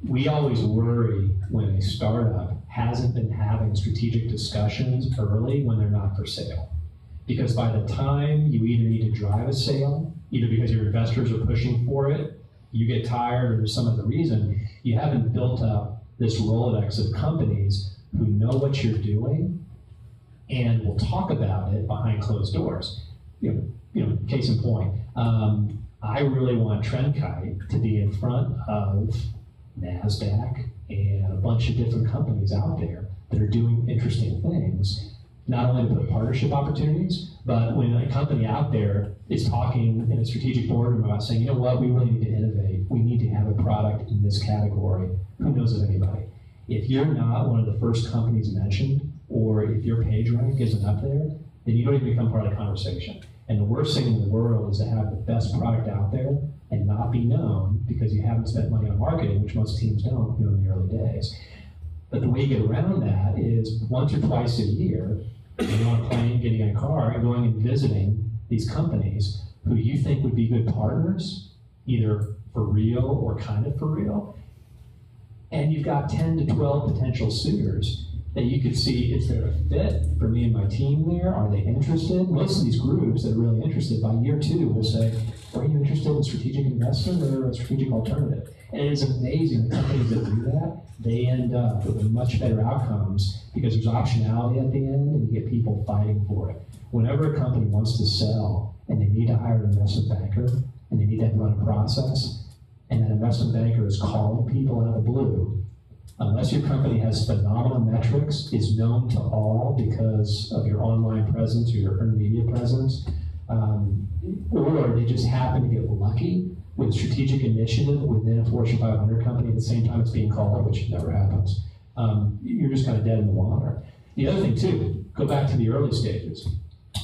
We always worry when a startup hasn't been having strategic discussions early when they're not for sale. Because by the time you either need to drive a sale, either because your investors are pushing for it, you get tired, or there's some other reason, you haven't built up this Rolodex of companies who know what you're doing and will talk about it behind closed doors. Case in point, I really want Trendkite to be in front of NASDAQ and a bunch of different companies out there that are doing interesting things. not only to put partnership opportunities, but when a company out there is talking in a strategic boardroom about saying, you know what, we really need to innovate. We need to have a product in this category. Who knows of anybody? If you're not one of the first companies mentioned, or if your page rank isn't up there, then you don't even become part of the conversation. And the worst thing in the world is to have the best product out there and not be known because you haven't spent money on marketing, which most teams don't do in the early days. But the way you get around that is once or twice a year, getting on a plane, getting in a car, and going and visiting these companies who you think would be good partners, either for real or kind of for real. And you've got 10 to 12 potential suitors that you could see, is there a fit for me and my team there? Are they interested? Most of these groups that are really interested by year 2 will say, are you interested in strategic investment or a strategic alternative? And it is amazing, the companies that do that, they end up with much better outcomes because there's optionality at the end and you get people fighting for it. Whenever a company wants to sell and they need to hire an investment banker and they need to run a process, and that investment banker is calling people out of the blue, unless your company has phenomenal metrics, is known to all because of your online presence or your earned media presence, or they just happen to get lucky with a strategic initiative within a Fortune 500 company at the same time it's being called, which never happens, you're just kind of dead in the water. The other thing too, go back to the early stages.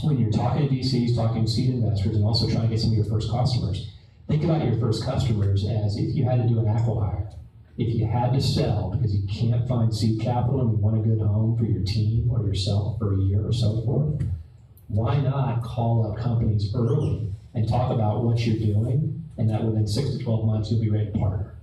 When you're talking to VCs, talking to seed investors, and also trying to get some of your first customers, think about your first customers as if you had to do an acqui-hire. If you had to sell because you can't find seed capital and you want a good home for your team or yourself for a year or so forth, why not call up companies early and talk about what you're doing, and that within 6 to 12 months you'll be ready to partner.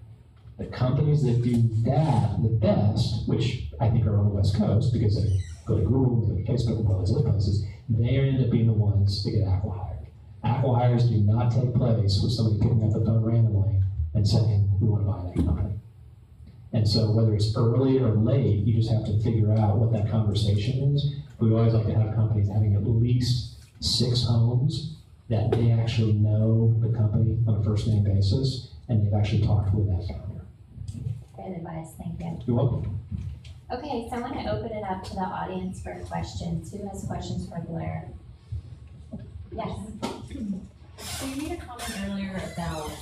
The companies that do that the best, which I think are on the West Coast because they go to Google, go to Facebook, and all those other places, they end up being the ones that get acqui-hired. Acqui-hires do not take place with somebody picking up the phone randomly and saying, we want to buy that company. And so whether it's early or late, you just have to figure out what that conversation is. We always like to have companies having at least 6 homes that they actually know the company on a first name basis, and they've actually talked with that founder. Great advice, thank you. You're welcome. Okay, so I want to open it up to the audience for questions. Who has questions for Blair? Yes. So you made a comment earlier about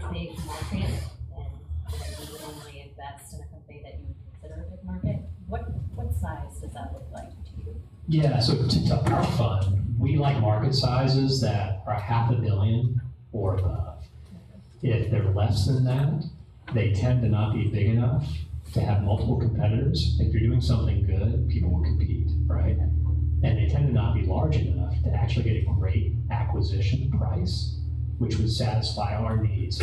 a big market and that you would only invest in a company that you would consider a big market. What size does that look like to you? Yeah, so to our fund, we like market sizes that are $500 million or above. If they're less than that, they tend to not be big enough to have multiple competitors. If you're doing something good, people will compete, right? And they tend to not be large enough to actually get a great acquisition price, which would satisfy our needs.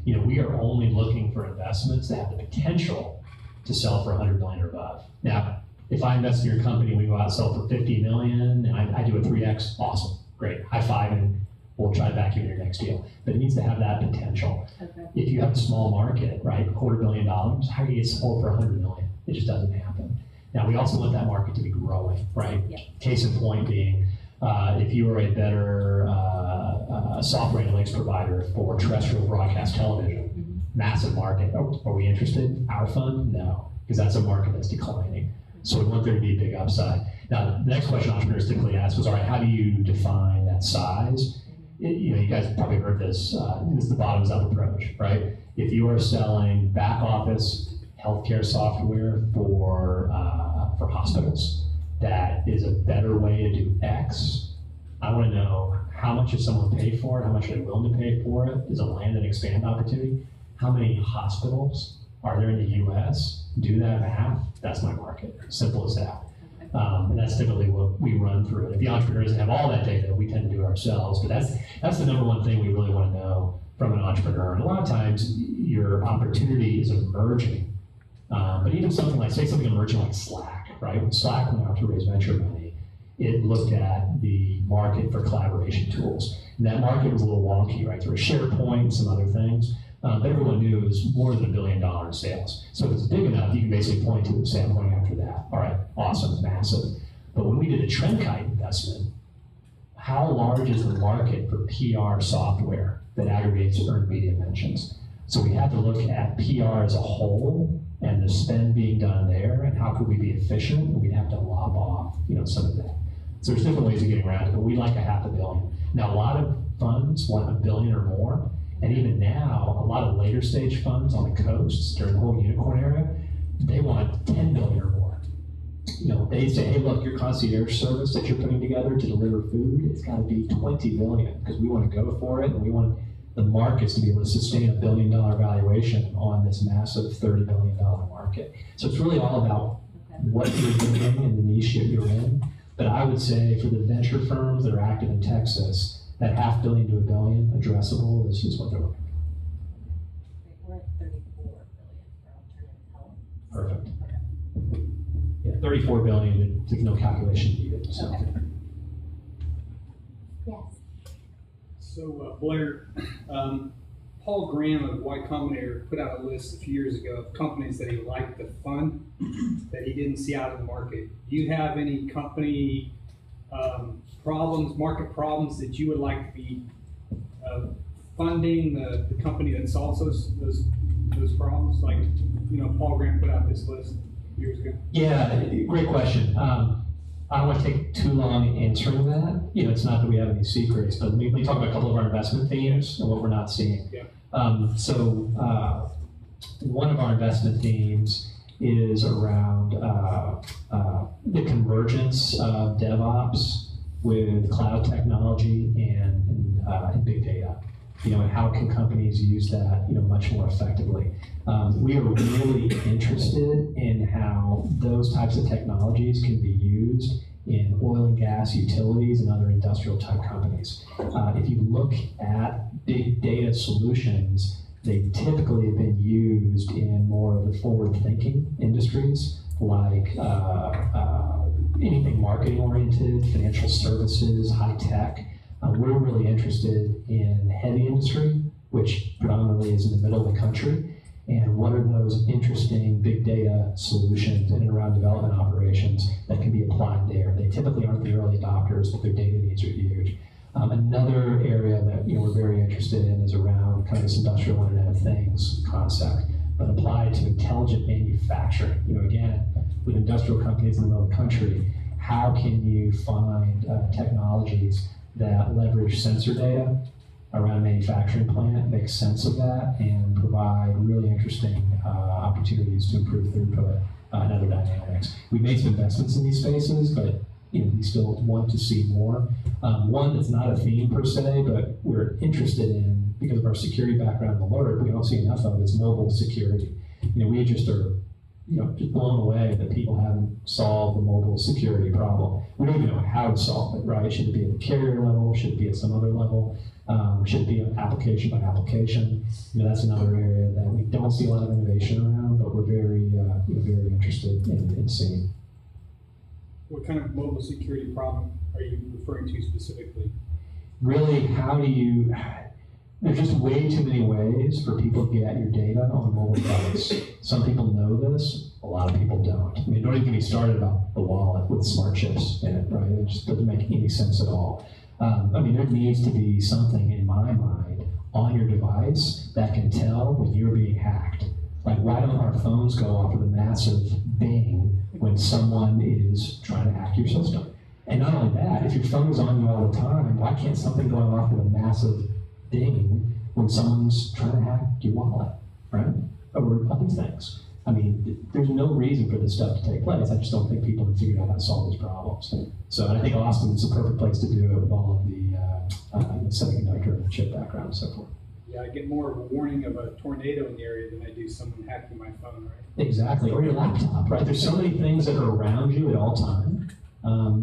You know, we are only looking for investments that have the potential to sell for $100 million or above. Now, if I invest in your company, we go out and sell for $50 million, and I do a 3X, awesome, great, high five, and we'll try to back you in your next deal. But it needs to have that potential. Okay. If you have a small market, right, $250 million, how do you get sold for $100 million? It just doesn't happen. Now, we also want that market to be growing, right? Yeah. Case in point being, if you are a better software analytics provider for terrestrial broadcast television, massive market, are we interested? Our fund? No, because that's a market that's declining. So we want there to be a big upside. Now, the next question entrepreneurs typically ask was, all right, how do you define that size? You know, you guys probably heard this, this is the bottoms up approach, right? If you are selling back office healthcare software for hospitals, that is a better way to do X. I want to know how much is someone paid for it, how much are they willing to pay for it, is a land and expand opportunity, how many hospitals are there in the US? Do that math, that's my market, simple as that. And that's typically what we run through. And if the entrepreneurs have all that data, we tend to do it ourselves, but that's the number one thing we really want to know from an entrepreneur. And a lot of times your opportunity is emerging, but even something like, say something emerging like Slack, right? When Slack went out to raise venture money, it looked at the market for collaboration tools. And that market was a little wonky, right? There was SharePoint and some other things. But everyone knew it was more than $1 billion in sales. So if it's big enough, you can basically point to it and say, I'm going after that. All right, awesome, massive. But when we did a TrendKite investment, how large is the market for PR software that aggregates earned media mentions? So we had to look at PR as a whole and the spend being done there and how how could we be efficient, and we'd have to lob off, some of that. So there's different ways of getting around it, but we like $500 million. Now, a lot of funds want $1 billion or more, and even now, a lot of later stage funds on the coasts during the whole unicorn era, they want $10 billion or more. They say, hey, look, your concierge service that you're putting together to deliver food, it's got to be $20 billion because we want to go for it, and we want the markets to be able to sustain $1 billion valuation on this massive $30 billion market. So it's really all about what you're doing and the niche that you're in. But I would say for the venture firms that are active in Texas, that $500 million to $1 billion addressable is what they're looking We're at 34 billion for alternative health. for. Perfect. Yeah, $34 billion, there's no calculation needed. So. Okay. Yes. So Blair, Paul Graham of Y Combinator put out a list a few years ago of companies that he liked to fund that he didn't see out in the market. Do you have any company market problems that you would like to be funding the company that solves those problems? Like, Paul Graham put out this list years ago. Yeah, great question. I don't want to take too long answering that. It's not that we have any secrets, but let me talk about a couple of our investment themes and what we're not seeing. Yeah. One of our investment themes is around the convergence of DevOps with cloud technology and big data. And how can companies use that, much more effectively. We are really interested in how those types of technologies can be used in oil and gas utilities and other industrial type companies. If you look at big data solutions, they typically have been used in more of the forward-thinking industries, like anything marketing-oriented, financial services, high tech. We're really interested in heavy industry, which predominantly is in the middle of the country, and what are those interesting big data solutions in and around development operations that can be applied there. They typically aren't the early adopters, but their data needs are huge. Another area that we're very interested in is around kind of this industrial Internet of Things concept, but applied to intelligent manufacturing. Again, with industrial companies in the middle of the country, how can you find technologies that leverage sensor data around a manufacturing plant, make sense of that, and provide really interesting opportunities to improve throughput and other dynamics. We made some investments in these spaces, but we still want to see more. One that's not a theme per se, but we're interested in, because of our security background and alert, we don't see enough of, is mobile security. We just are just blown away that people haven't solved the mobile security problem. We don't even know how to solve it, right? Should it be at the carrier level? Should it be at some other level? Should it be application by application? That's another area that we don't see a lot of innovation around, but we're very, very interested in seeing. What kind of mobile security problem are you referring to specifically? Really, there's just way too many ways for people to get at your data on a mobile device. Some people know this, a lot of people don't. Don't even get me started about the wallet with smart chips in it, right? It just doesn't make any sense at all. There needs to be something in my mind on your device that can tell when you're being hacked. Like, why don't our phones go off with a massive bing when someone is trying to hack your system? And not only that, if your phone is on you all the time, why can't something go off with a massive ding when someone's trying to hack your wallet, right? Or other things. There's no reason for this stuff to take place. I just don't think people have figured out how to solve these problems. So I think Austin is the perfect place to do it with all of the semiconductor and chip background and so forth. Yeah, I get more of a warning of a tornado in the area than I do someone hacking my phone, right? Exactly, or your laptop, right? There's so many things that are around you at all time.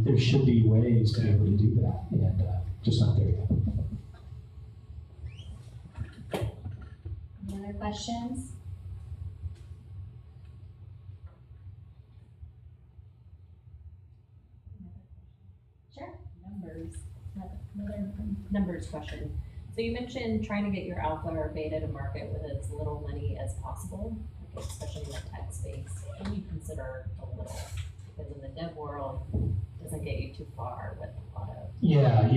There should be ways to be able to do that, and just not there yet. Any other questions? Sure. Another numbers question. So you mentioned trying to get your alpha or beta to market with as little money as possible, especially in the tech space. What do you consider a little? Because in the dev world, it doesn't get you too far with a lot of... Yeah,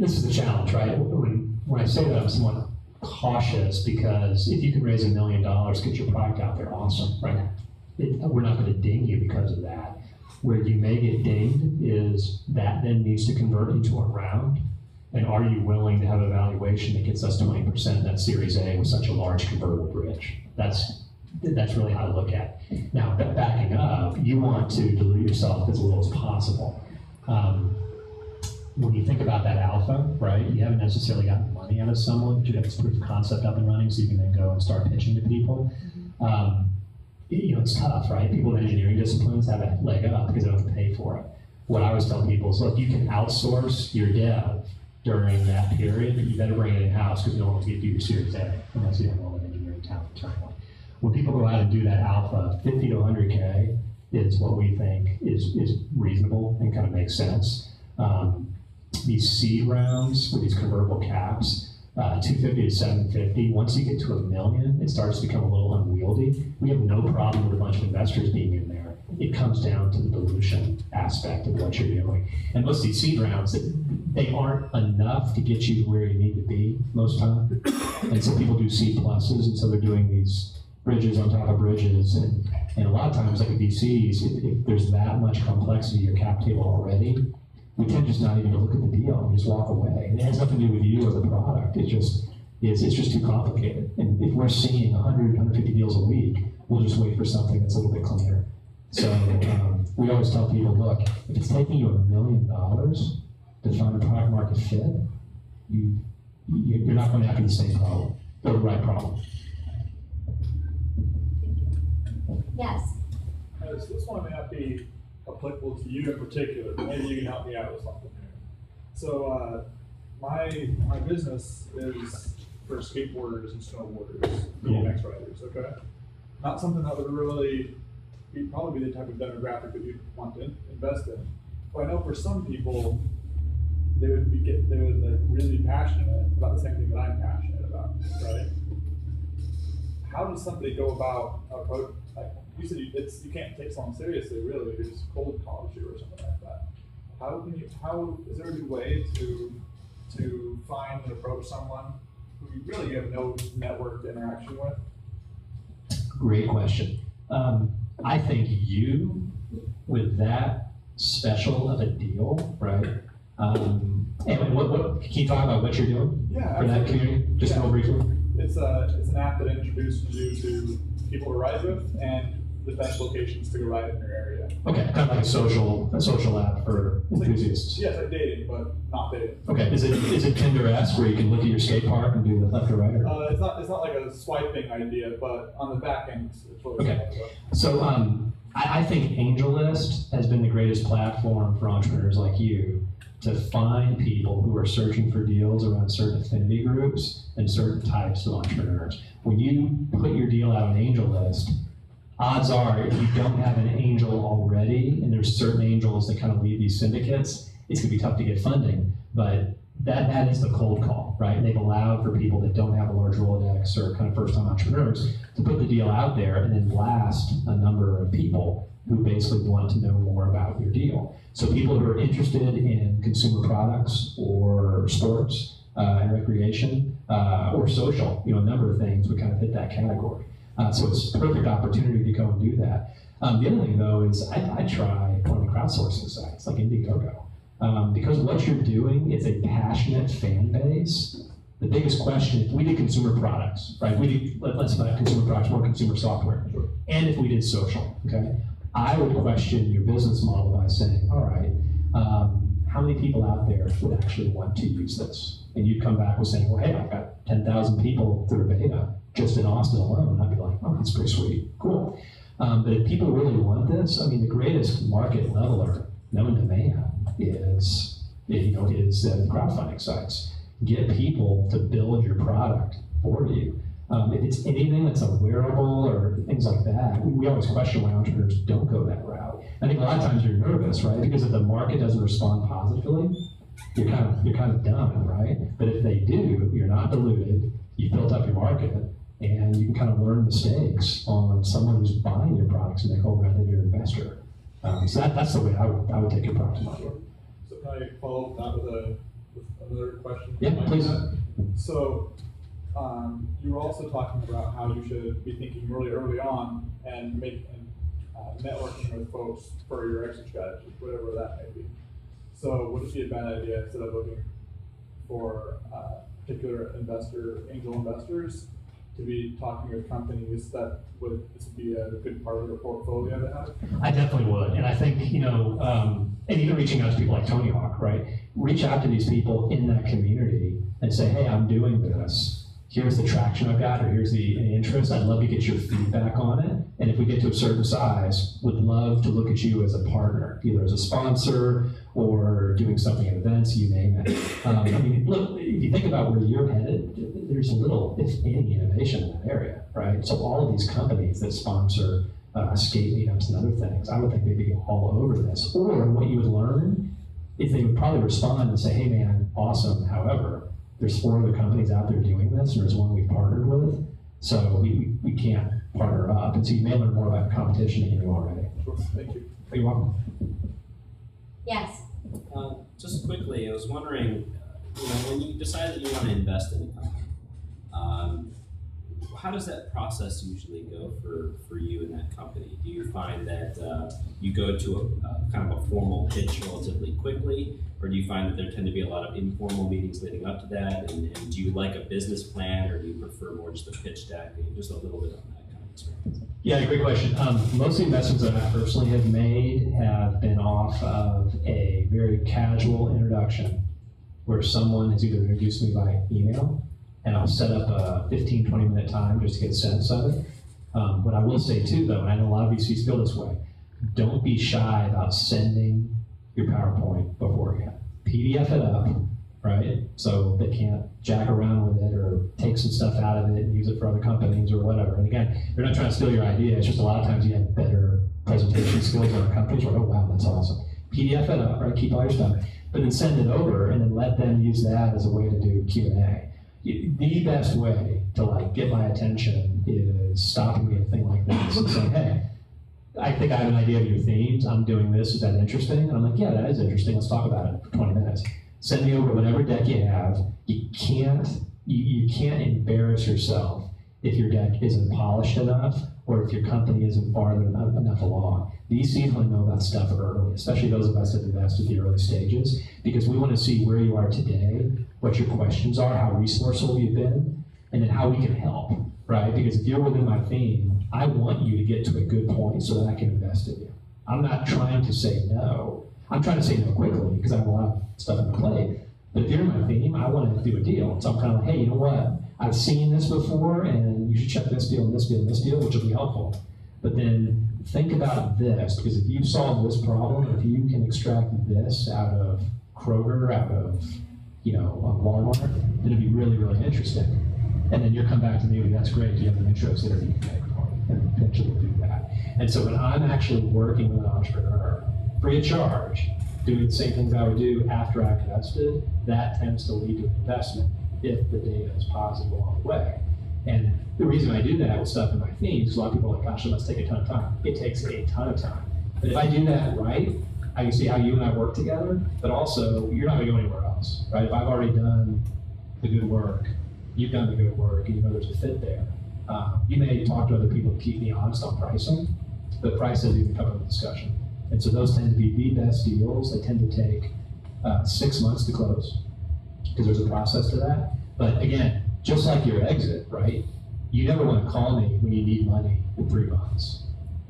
this is the challenge, right? When I say that, I'm somewhat cautious, because if you can raise $1 million, get your product out there, awesome, right? We're not going to ding you because of that. Where you may get dinged is that then needs to convert into a round. And are you willing to have a valuation that gets us 20% that Series A with such a large convertible bridge? That's really how to look at it. Now, backing up, you want to dilute yourself as little as possible. When you think about that alpha, right, you haven't necessarily gotten money out of someone, but you have this proof of concept up and running so you can then go and start pitching to people. It's tough, right? People in engineering disciplines have a leg up because they don't have to pay for it. What I always tell people is, look, you can outsource your dev during that period, but you better bring it in-house because no one will give you your Series A unless you have all an engineering talent internally. When people go out and do that alpha, 50 to 100K is what we think is reasonable and kind of makes sense. These seed rounds with these convertible caps, 250 to 750, once you get to $1 million, it starts to become a little unwieldy. We have no problem with a bunch of investors being in there. It comes down to the dilution aspect of what you're doing. And most of these seed rounds, they aren't enough to get you to where you need to be most times. And so people do C pluses, and so they're doing these bridges on top of bridges. And a lot of times, like with VCs, if there's that much complexity in your cap table already, we tend just not even to look at the deal and just walk away. And it has nothing to do with you or the product. It's just too complicated. And if we're seeing 100, 150 deals a week, we'll just wait for something that's a little bit cleaner. So we always tell people, look, if it's taking you $1 million to find a product market fit, you're not going to have the same problem, or the right problem. Yes. So this one may not be applicable to you in particular, but maybe you can help me out with something here. So my business is for skateboarders and snowboarders, BMX riders, okay? Not something that would really probably be the type of demographic that you'd want to invest in. But I know for some people, they would like really passionate about the same thing that I'm passionate about, right? How does somebody go about approach? Like you said, you can't take someone seriously, really. You just cold call you or something like that. How is there a good way to find and approach someone who you have no network interaction with? Great question. I think you, with that special of a deal, right? And what can you talk about what you're doing for that community? Just real briefly. It's an app that introduces you to people to ride with and the best locations to go ride in your area. Okay, kind of like a social app for enthusiasts. Yeah, it's like dating, but not dating. Okay, is it Tinder-esque where you can look at your skate park and do the left or right? Or? It's not like a swiping idea, but on the back end, it's really okay. So I think AngelList has been the greatest platform for entrepreneurs like you to find people who are searching for deals around certain affinity groups and certain types of entrepreneurs. When you put your deal out on AngelList, odds are if you don't have an angel already, and there's certain angels that kind of lead these syndicates, it's gonna be tough to get funding, but that is the cold call, right? And they've allowed for people that don't have a large Rolodex or kind of first-time entrepreneurs to put the deal out there and then blast a number of people who basically want to know more about your deal. So people who are interested in consumer products or sports and recreation or social, a number of things would kind of fit that category. So it's a perfect opportunity to go and do that. The other thing though is I try one of the crowdsourcing sites like Indiegogo. Because what you're doing is a passionate fan base. The biggest question, if we did consumer products, right? Let's not consumer products, more consumer software. Sure. And if we did social, okay? I would question your business model by saying, all right, how many people out there would actually want to use this? And you'd come back with saying, well, hey, I've got 10,000 people through a beta just in Austin alone. I'd be like, oh, that's pretty sweet, cool. But if people really want this, the greatest market leveler known to man is crowdfunding sites. Get people to build your product for you. If it's anything that's a wearable or things like that, we always question why entrepreneurs don't go that route. I think a lot of times you're nervous, right? Because if the market doesn't respond positively, you're kind of done, right? But if they do, you're not diluted, you've built up your market, and you can kind of learn mistakes on someone who's buying your products and they go rather than your investor. So that's the way I would take your product to market. So can I follow up that with another question? Yeah, please. So you were also talking about how you should be thinking really early on and networking with folks for your exit strategy, whatever that may be. So would it be a bad idea, instead of looking for particular angel investors, to be talking with companies that this would be a good part of their portfolio to have? I definitely would, and I think, and even reaching out to people like Tony Hawk, right? Reach out to these people in that community and say, hey, I'm doing this. Here's the traction I've got, or here's the interest. I'd love to get your feedback on it. And if we get to a certain size, would love to look at you as a partner, either as a sponsor or doing something at events, you name it. Look, if you think about where you're headed, there's little, if any, innovation in that area, right? So all of these companies that sponsor skate meetups and other things, I would think they'd be all over this. Or what you would learn is they would probably respond and say, hey man, awesome, however, there's 4 other companies out there doing this, and there's one we've partnered with, so we can't partner up. And so you may learn more about competition than you know already. Sure, thank you. You're welcome. Yes. Just quickly, I was wondering, when you decide that you want to invest in a company, how does that process usually go for you in that company? Do you find that you go to a kind of a formal pitch relatively quickly, or do you find that there tend to be a lot of informal meetings leading up to that? And do you like a business plan, or do you prefer more just a pitch deck? Just a little bit on that kind of experience. Yeah, great question. Most of the investments that I personally have made have been off of a very casual introduction where someone has either introduced me by email, and I'll set up a 15, 20-minute time just to get a sense of it. What I will say too, though, and I know a lot of VCs feel this way, don't be shy about sending your PowerPoint beforehand. PDF it up, right? So they can't jack around with it or take some stuff out of it and use it for other companies or whatever. And again, they're not trying to steal your idea. It's just a lot of times you have better presentation skills in our companies where, oh wow, that's awesome. PDF it up, right? Keep all your stuff, but then send it over and then let them use that as a way to do Q&A. The best way to get my attention is stopping me at a thing like this and saying, hey, I think I have an idea of your themes. I'm doing this. Is that interesting? And I'm like, yeah, that is interesting. Let's talk about it for 20 minutes. Send me over whatever deck you have. You can't embarrass yourself if your deck isn't polished enough or if your company isn't farther enough along. VCs want to know about stuff early, especially those of us that invest at the early stages, because we want to see where you are today, what your questions are, how resourceful you've been, and then how we can help, right? Because if you're within my theme, I want you to get to a good point so that I can invest in you. I'm not trying to say no. I'm trying to say no quickly because I have a lot of stuff on my plate. But if you're in my theme, I want to do a deal. So I'm kind of like, hey, you know what? I've seen this before, and you should check this deal and this deal and this deal, which will be helpful. But then think about this, because if you solve this problem, if you can extract this out of Kroger, out of Walmart, then it'd be really, really interesting. And then you'll come back to me with, that's great, do you have an intro that you can make for me? And potentially we'll do that. And so when I'm actually working with an entrepreneur, free of charge, doing the same things I would do after I've invested, that tends to lead to an investment if the data is positive along the way. And the reason I do that with stuff in my themes, a lot of people are like, gosh, it must take a ton of time. It takes a ton of time. But if I do that right, I can see how you and I work together, but also you're not gonna go anywhere else, right? If I've already done the good work, you've done the good work, and you know there's a fit there. You may talk to other people to keep me honest on pricing, but price doesn't even come up in discussion. And so those tend to be the best deals. They tend to take 6 months to close, because there's a process to that. But again, just like your exit, right? You never want to call me when you need money in 3 months.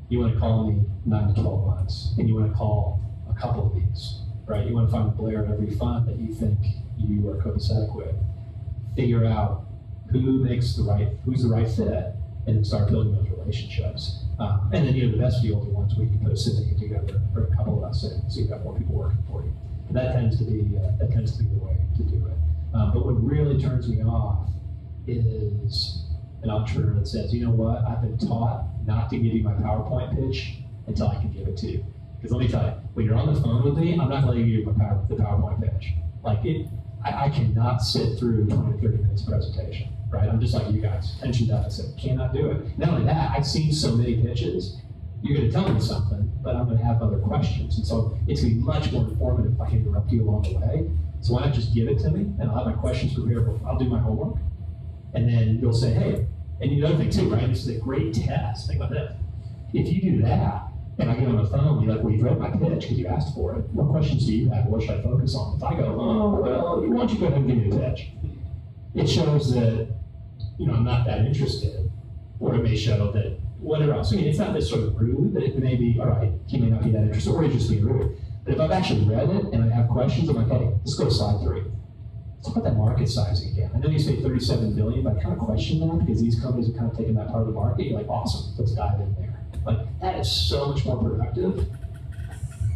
You want to call me 9 to 12 months, and you want to call a couple of these, right? You want to find Blair in every fund that you think you are copacetic with. Figure out who's the right fit, and then start building those relationships. And then the best deals are ones where you can put a syndicate together for a couple of us in, so you've got more people working for you. And that tends to be the way to do it. But what really turns me off is an entrepreneur that says, you know what, I've been taught not to give you my PowerPoint pitch until I can give it to you. Because let me tell you, when you're on the phone with me, I'm not going to give you the PowerPoint pitch. I cannot sit through 20 to 30 minutes of presentation, right? I'm just like you guys, attention deficit, cannot do it. Not only that, I've seen so many pitches, you're going to tell me something, but I'm going to have other questions. And so it's going to be much more informative if I can interrupt you along the way. So why not just give it to me, and I'll have my questions prepared, I'll do my homework. And then you'll say, hey, and the other thing too, right? This is a great test. Think about this. If you do that, And I get on the phone, and you're like, well, you've read my pitch because you asked for it. What questions do you have? What should I focus on? If I go, oh, well, why don't you go ahead and give me a pitch? It shows that, I'm not that interested. Or it may show that whatever else. I mean, it's not this sort of rude, but it may be, all right, he may not be that interested, or he's just being rude. But if I've actually read it and I have questions, I'm like, hey, let's go to slide 3. Let's put that market sizing again. I know you say 37 billion, but I kind of question that because these companies are kind of taking that part of the market. You're like, awesome, let's dive in there. Like, that is so much more productive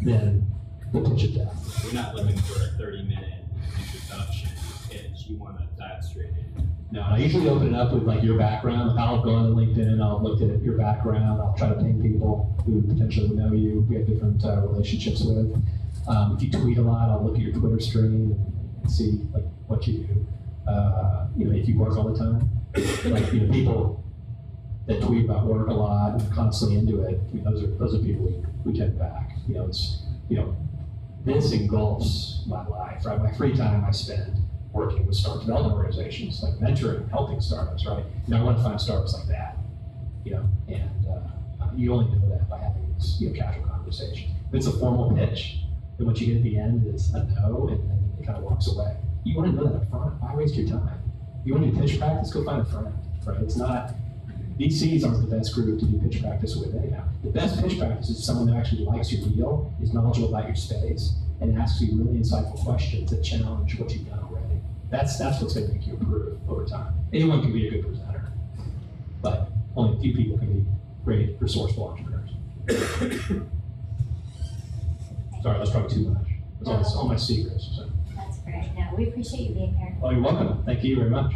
than the pitch of death. We're not looking for a 30-minute introduction pitch. You want to dive straight in. No, I usually open it up with like your background. Like, I'll go on to LinkedIn, I'll look at your background, I'll try to ping people who potentially know you, we have different relationships with. If you tweet a lot, I'll look at your Twitter stream and see like what you do. If you work all the time, like people that tweet about work a lot and are constantly into it. I mean, those are people we tend back. This engulfs my life, right? My free time I spend working with startup development organizations, like mentoring, helping startups, right? I want to find startups like that, and you only know that by having these, casual conversations. If it's a formal pitch, then what you get at the end is a no, and then it kind of walks away. You want to know that up front. Why waste your time? You want to do pitch practice? Go find a friend, right? It's not, VCs aren't the best group to do pitch practice with anyhow. The best pitch practice is someone that actually likes your deal, is knowledgeable about your space, and asks you really insightful questions that challenge what you've done already. That's what's going to make you improve over time. Anyone can be a good presenter, but only a few people can be great, resourceful entrepreneurs. Sorry, that's probably too much. That's all my secrets. So. That's great. No, we appreciate you being here. Oh, you're welcome. Thank you very much.